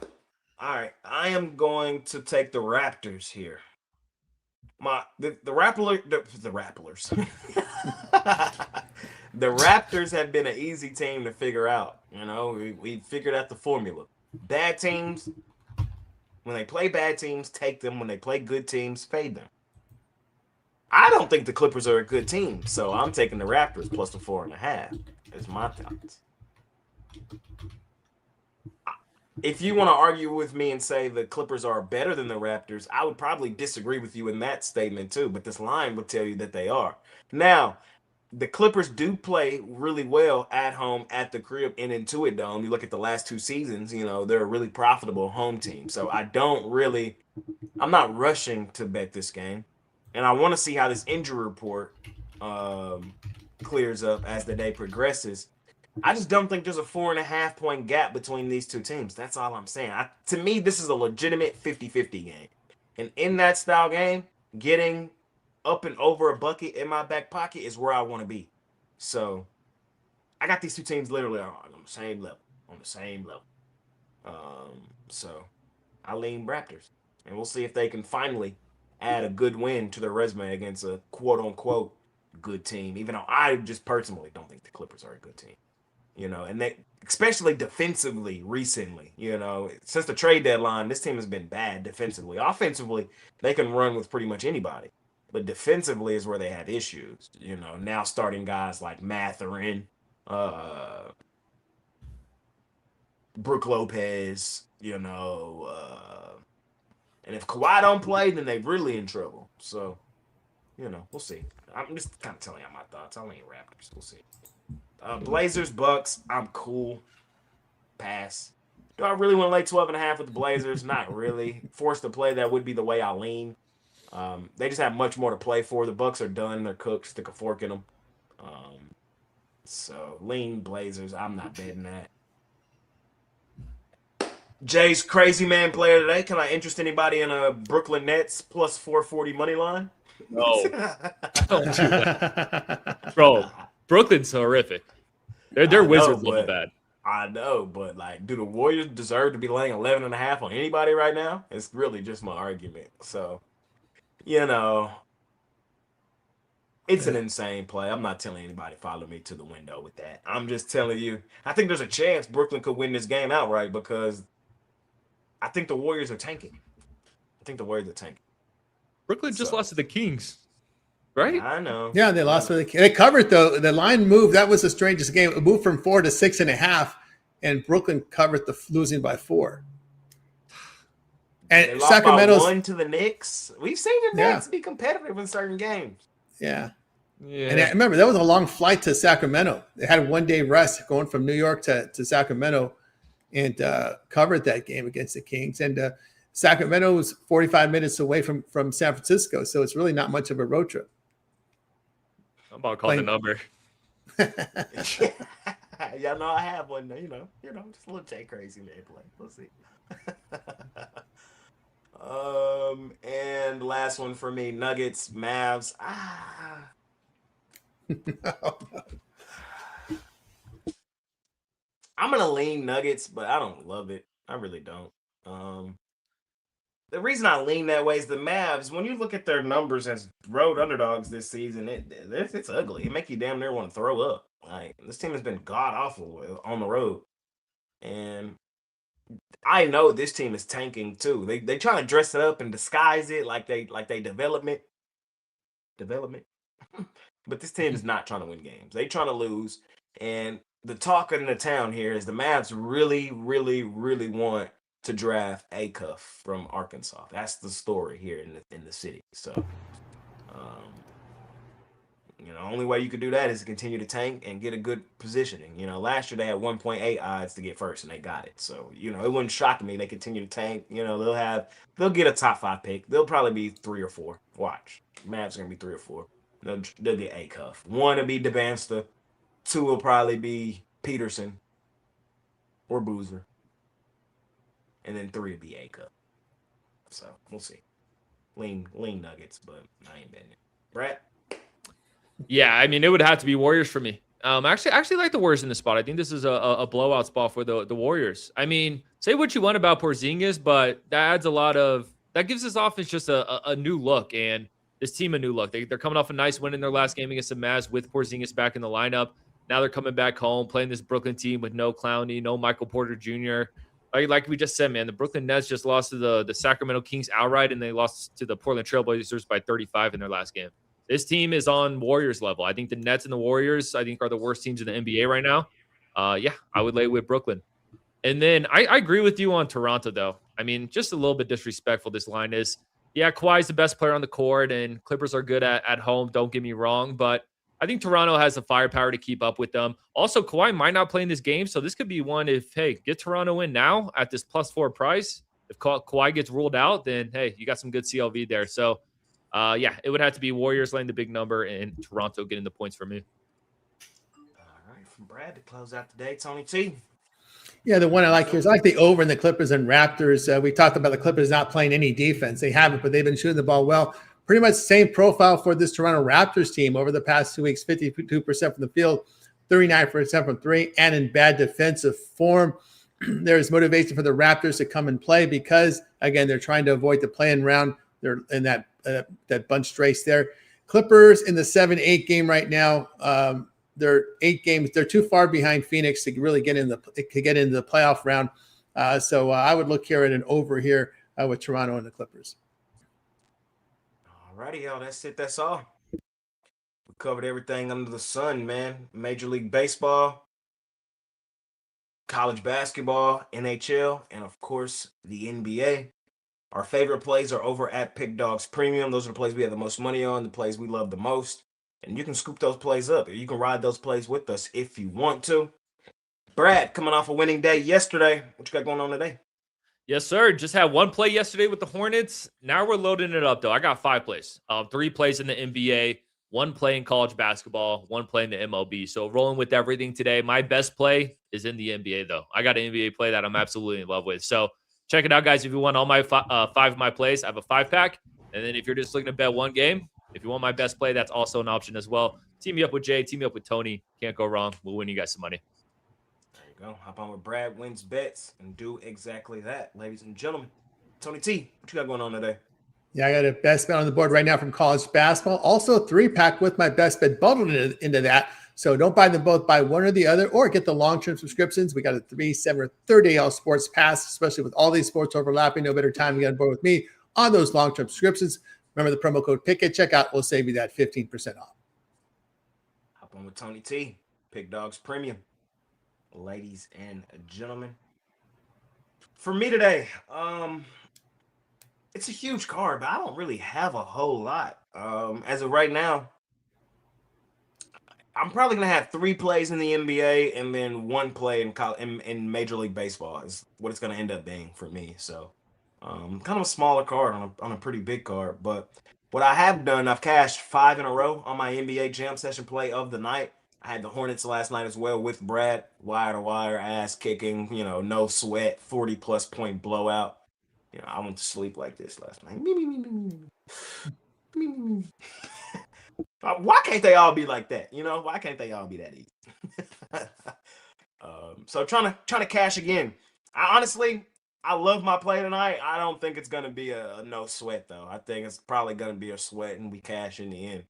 All right. I am going to take the Raptors here. The Raptors. The Raptors have been an easy team to figure out. We figured out the formula. Bad teams. When they play bad teams, take them. When they play good teams, fade them. I don't think the Clippers are a good team, so I'm taking the Raptors plus the 4.5. Is my thoughts. If you want to argue with me and say the Clippers are better than the Raptors, I would probably disagree with you in that statement too, but this line would tell you that they are. Now, the Clippers do play really well at home, at the crib, and in Intuit Dome. You look at the last 2 seasons, they're a really profitable home team. So I'm not rushing to bet this game. And I want to see how this injury report clears up as the day progresses. I just don't think there's a 4.5-point gap between these two teams. That's all I'm saying. To me, this is a legitimate 50-50 game. And in that style game, getting up and over a bucket in my back pocket is where I want to be. So I got these two teams literally on the same level. So I lean Raptors. And we'll see if they can finally add a good win to their resume against a quote-unquote good team, even though I just personally don't think the Clippers are a good team. And they, especially defensively recently, since the trade deadline, this team has been bad defensively. Offensively, they can run with pretty much anybody. But defensively is where they have issues. Now starting guys like Mathurin, Brook Lopez, and if Kawhi don't play, then they're really in trouble. So, we'll see. I'm just kind of telling you my thoughts. I lean Raptors. We'll see. Blazers, Bucks, I'm cool. Pass. Do I really want to lay 12.5 with the Blazers? Not really. Forced to play, that would be the way I lean. They just have much more to play for. The Bucks are done. They're cooked. Stick a fork in them. So lean Blazers. I'm not betting that. Jay's crazy man player today. Can I interest anybody in a Brooklyn Nets plus 440 money line? No. Don't do that. Bro, Brooklyn's horrific. They're wizards level bad. I know, but like, do the Warriors deserve to be laying 11.5 on anybody right now? It's really just my argument. So, you know, it's an insane play. I'm not telling anybody follow me to the window with that. I'm just telling you, I think there's a chance Brooklyn could win this game outright because I think the Warriors are tanking. Brooklyn just lost to the Kings, right? Yeah, I know. Yeah, they lost. They covered, though. The line moved. That was the strangest game. It moved from 4 to 6.5, and Brooklyn covered losing by 4. And they lost Sacramento's by 1 to the Knicks. We've seen the Knicks be competitive in certain games. Yeah. And I remember that was a long flight to Sacramento. They had a 1-day rest going from New York to Sacramento, and covered that game against the Kings. And Sacramento was 45 minutes away from San Francisco, so it's really not much of a road trip. I'm about to call the number. Y'all know I have one. You know, just a little J crazy man play. We'll see. And last one for me: Nuggets, Mavs. I'm gonna lean Nuggets, but I don't love it. I really don't. The reason I lean that way is the Mavs. When you look at their numbers as road underdogs this season, it's ugly. It make you damn near want to throw up. Like, this team has been god awful on the road, and I know this team is tanking too. They trying to dress it up and disguise it like they development. But this team is not trying to win games. They trying to lose. And the talk in the town here is the Mavs really, really, really want to draft Acuff from Arkansas. That's the story here in the city. So, only way you could do that is to continue to tank and get a good positioning. Last year they had 1.8 odds to get first, and they got it. So, it wouldn't shock me. They continue to tank. They'll get a top 5 pick. They'll probably be 3 or 4. Watch, Mavs are gonna be 3 or 4. They'll get Acuff. 1 will be DeBansta. 2 will probably be Peterson or Boozer. And then 3 will be Acuff. So we'll see. Lean Nuggets, but I ain't betting it. Brett? Yeah, I mean, it would have to be Warriors for me. Actually like the Warriors in this spot. I think this is a blowout spot for the Warriors. I mean, say what you want about Porzingis, but that gives this offense just a new look, and this team a new look. They're coming off a nice win in their last game against the Mavs with Porzingis back in the lineup. Now they're coming back home, playing this Brooklyn team with no Clowney, no Michael Porter Jr. Like we just said, man, the Brooklyn Nets just lost to the Sacramento Kings outright, and they lost to the Portland Trailblazers by 35 in their last game. This team is on Warriors level. I think the Nets and the Warriors, are the worst teams in the NBA right now. Yeah, I would lay with Brooklyn. And then I agree with you on Toronto, though. I mean, just a little bit disrespectful this line is. Yeah, Kawhi's the best player on the court, and Clippers are good at home, don't get me wrong. But I think Toronto has the firepower to keep up with them. Also, Kawhi might not play in this game, so this could be one if, hey, get Toronto in now at this +4 price. If Kawhi gets ruled out, then, hey, you got some good CLV there. So, yeah, it would have to be Warriors laying the big number and Toronto getting the points for me. All right, from Brad to close out the day, Tony T. Yeah, the one I like here is I like the over in the Clippers and Raptors. We talked about the Clippers not playing any defense. They haven't, but they've been shooting the ball well. Pretty much the same profile for this Toronto Raptors team over the past 2 weeks, 52% from the field, 39% from 3, and in bad defensive form. There's motivation for the Raptors to come and play because, again, they're trying to avoid the play-in round. They're in that bunch race there. Clippers in the 7-8 game right now. They're 8 games. They're too far behind Phoenix to really get into the playoff round. So I would look here at an over here with Toronto and the Clippers. All righty, y'all. That's it. That's all. We covered everything under the sun, man. Major League Baseball, college basketball, NHL, and, of course, the NBA. Our favorite plays are over at PickDawgz Premium. Those are the plays we have the most money on, the plays we love the most. And you can scoop those plays up. You can ride those plays with us if you want to. Brad, coming off a winning day yesterday. What you got going on today? Yes, sir. Just had 1 play yesterday with the Hornets. Now we're loading it up, though. I got 5 plays. 3 plays in the NBA, 1 play in college basketball, 1 play in the MLB. So rolling with everything today. My best play is in the NBA, though. I got an NBA play that I'm absolutely in love with. So check it out, guys. If you want all my 5 of my plays, I have a 5-pack. And then if you're just looking to bet 1 game, If you want my best play, that's also an option as well. Team me up with Jay, team me up with Tony. Can't go wrong. We'll win you guys some money. There you go. Hop on with Brad Wins Bets and do exactly that, ladies and gentlemen. Tony T, what you got going on today? Yeah, I got a best bet on the board right now from college basketball. Also, 3-pack with my best bet bundled into that. So don't buy them both, buy one or the other, or get the long-term subscriptions. We got a 3, 7, or 30 all sports pass, especially with all these sports overlapping. No better time to get on board with me on those long-term subscriptions. Remember the promo code PICK at checkout will save you that 15% off. Hop on with Tony T, Pick Dawgz Premium. Ladies and gentlemen, for me today, it's a huge card, but I don't really have a whole lot. As of right now, I'm probably gonna have 3 plays in the NBA and then 1 play in Major League Baseball is what it's gonna end up being for me. So, kind of a smaller card on a pretty big card. But what I have done, I've cashed 5 in a row on my NBA Jam Session play of the night. I had the Hornets last night as well with Brad, wire to wire, ass kicking, no sweat, 40+ point blowout. I went to sleep like this last night. Why can't they all be like that? Why can't they all be that easy? So trying to cash again. I love my play tonight. I don't think it's gonna be a no sweat though. I think it's probably gonna be a sweat and we cash in the end.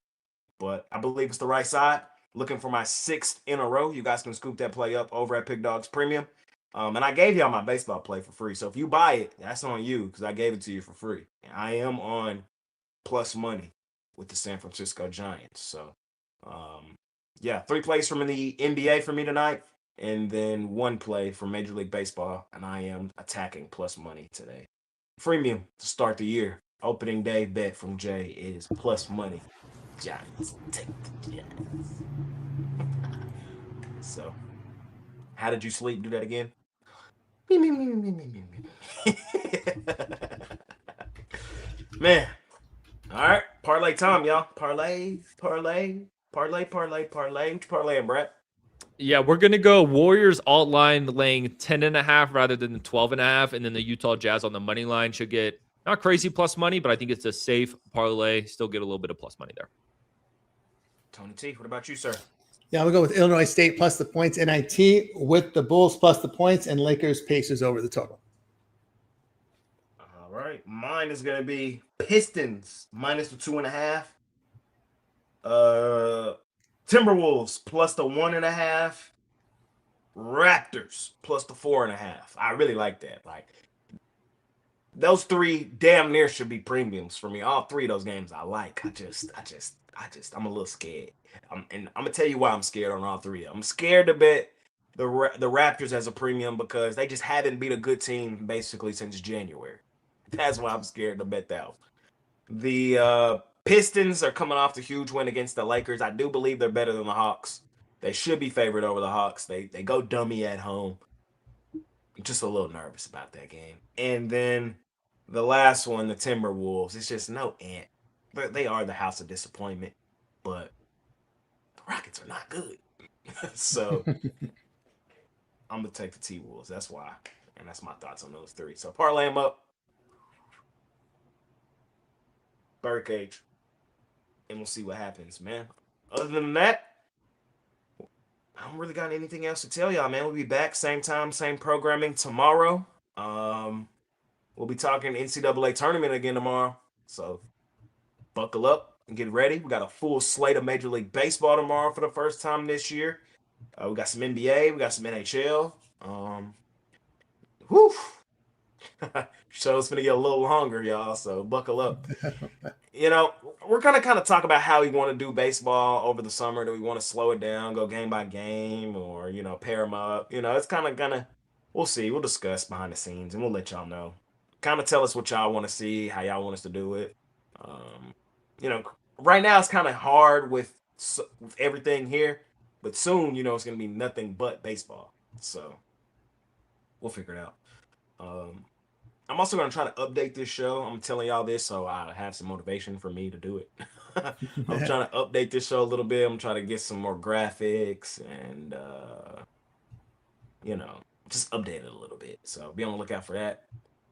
But I believe it's the right side. Looking for my 6th in a row. You guys can scoop that play up over at PickDawgz Premium. And I gave y'all my baseball play for free. So if you buy it, that's on you because I gave it to you for free. I am on plus money with the San Francisco Giants. So, 3 plays from the NBA for me tonight, and then 1 play from Major League Baseball, and I am attacking plus money today. Freemium to start the year. Opening day bet from Jay is plus money. Giants, take the Giants. So, how did you sleep? Do that again. Man. All right, parlay time, y'all. Parlay. What you parlaying, Brett? Yeah, we're going to go Warriors alt line laying 10.5 rather than the 12.5. And then the Utah Jazz on the money line should get not crazy plus money, but I think it's a safe parlay. Still get a little bit of plus money there. Tony T, what about you, sir? Yeah, we'll go with Illinois State plus the points, NIT with the Bulls plus the points, and Lakers Pacers over the total. All right, mine is going to be Pistons minus the 2.5. Timberwolves plus the 1.5. Raptors plus the 4.5. I really like that. Like those 3 damn near should be premiums for me. All 3 of those games I like. I'm a little scared. And I'm gonna tell you why I'm scared on all 3 of them. I'm scared to bet the Raptors as a premium because they just haven't beat a good team basically since January. That's why I'm scared to bet that one. The Pistons are coming off the huge win against the Lakers. I do believe they're better than the Hawks. They should be favored over the Hawks. They go dummy at home. I'm just a little nervous about that game. And then the last one, the Timberwolves. It's just no ant. They are the house of disappointment, but the Rockets are not good. So I'm gonna take the T-Wolves. That's why, and that's my thoughts on those 3. So parlay them up, birdcage, and we'll see what happens, man. Other than that, I don't really got anything else to tell y'all, man. We'll be back same time, same programming tomorrow. We'll be talking NCAA tournament again tomorrow. So buckle up and get ready. We got a full slate of Major League Baseball tomorrow for the first time this year. We got some NBA. We got some NHL. Show's gonna get a little longer, y'all. So buckle up. We're gonna kind of talk about how we want to do baseball over the summer. Do we want to slow it down, go game by game, or pair them up? It's kind of gonna. We'll see. We'll discuss behind the scenes, and we'll let y'all know. Kind of tell us what y'all want to see, how y'all want us to do it. Right now it's kind of hard with everything here, but soon, it's going to be nothing but baseball. So we'll figure it out. I'm also going to try to update this show. I'm telling y'all this so I have some motivation for me to do it. I'm trying to update this show a little bit. I'm trying to get some more graphics and, just update it a little bit. So be on the lookout for that.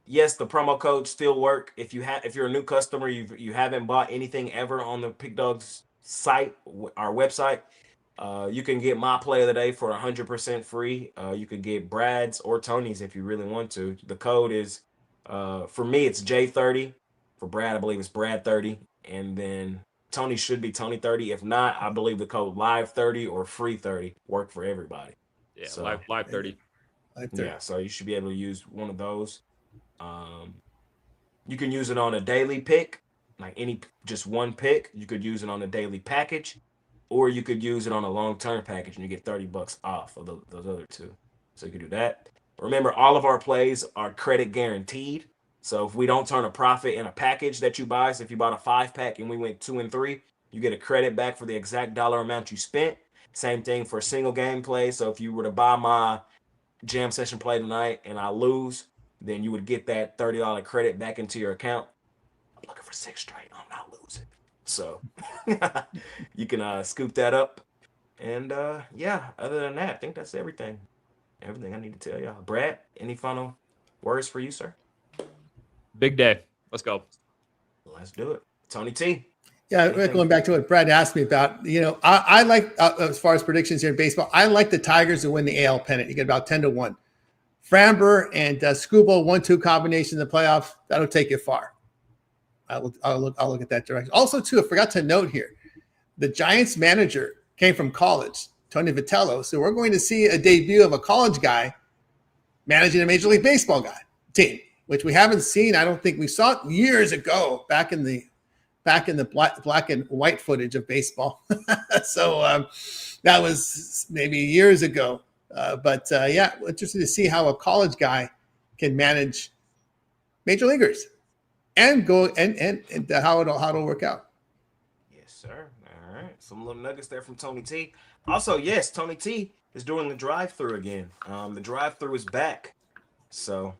yes, the promo codes still work. If you're a new customer, you haven't bought anything ever on the PickDawgz site, our website, you can get my play of the day for 100% free. You could get Brad's or Tony's if you really want to. The code is, for me, it's J30. For Brad, I believe it's Brad30. And then Tony should be Tony30. If not, I believe the code Live30 or Free30 work for everybody. Yeah, so, live 30. Yeah, so you should be able to use one of those. You can use it on a daily pick, like just one pick. You could use it on a daily package, or you could use it on a long-term package and you get $30 off of those other two. So you can do that. Remember, all of our plays are credit guaranteed. So if we don't turn a profit in a package that you buy, so if you bought a 5-pack and we went 2 and 3, you get a credit back for the exact dollar amount you spent. Same thing for a single game play. So if you were to buy my jam session play tonight and I lose, then you would get that $30 credit back into your account. I'm looking for 6 straight. I'm not losing. So you can scoop that up. And yeah, other than that, I think that's everything. Everything I need to tell y'all. Brad, any final words for you, sir? Big day. Let's go. Let's do it. Tony T. Yeah, going back to what Brad asked me about, I like, as far as predictions here in baseball, I like the Tigers to win the AL pennant. You get about 10-1. Framber and Screwball 1-2 combination in the playoff, that'll take you far. I'll look at that direction. Also, too, I forgot to note here, the Giants manager came from college, Tony Vitello. So we're going to see a debut of a college guy managing a Major League Baseball team, which we haven't seen. I don't think we saw it years ago, back in the black and white footage of baseball. So that was maybe years ago. But yeah, interested to see how a college guy can manage major leaguers and go and how it'll work out. Yes, sir. All right. Some little nuggets there from Tony T. Also, yes, Tony T is doing the drive-through again. The drive-through is back. So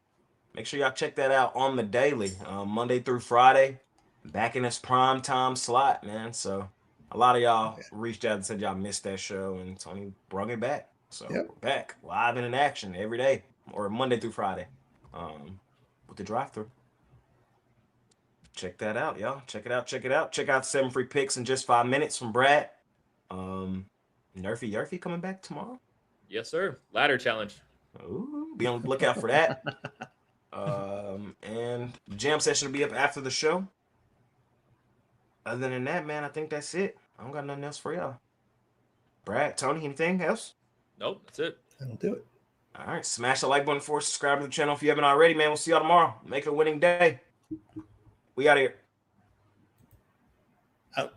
make sure y'all check that out on the daily, Monday through Friday, back in its prime time slot, man. So a lot of y'all reached out and said y'all missed that show, and Tony brought it back. So we're back live and in action every day, or Monday through Friday, with the drive-through. Check that out, y'all. Check it out. Check out 7 free picks in just 5 minutes from Brad. Nerfy Yerfy coming back tomorrow. Yes, sir. Ladder challenge. Ooh, be on the lookout for that. And the jam session will be up after the show. Other than that, man, I think that's it. I don't got nothing else for y'all. Brad, Tony, anything else? Nope, that's it. That'll do it. All right, smash the like button for us. Subscribe to the channel if you haven't already, man. We'll see y'all tomorrow. Make it a winning day. We out of here. Out.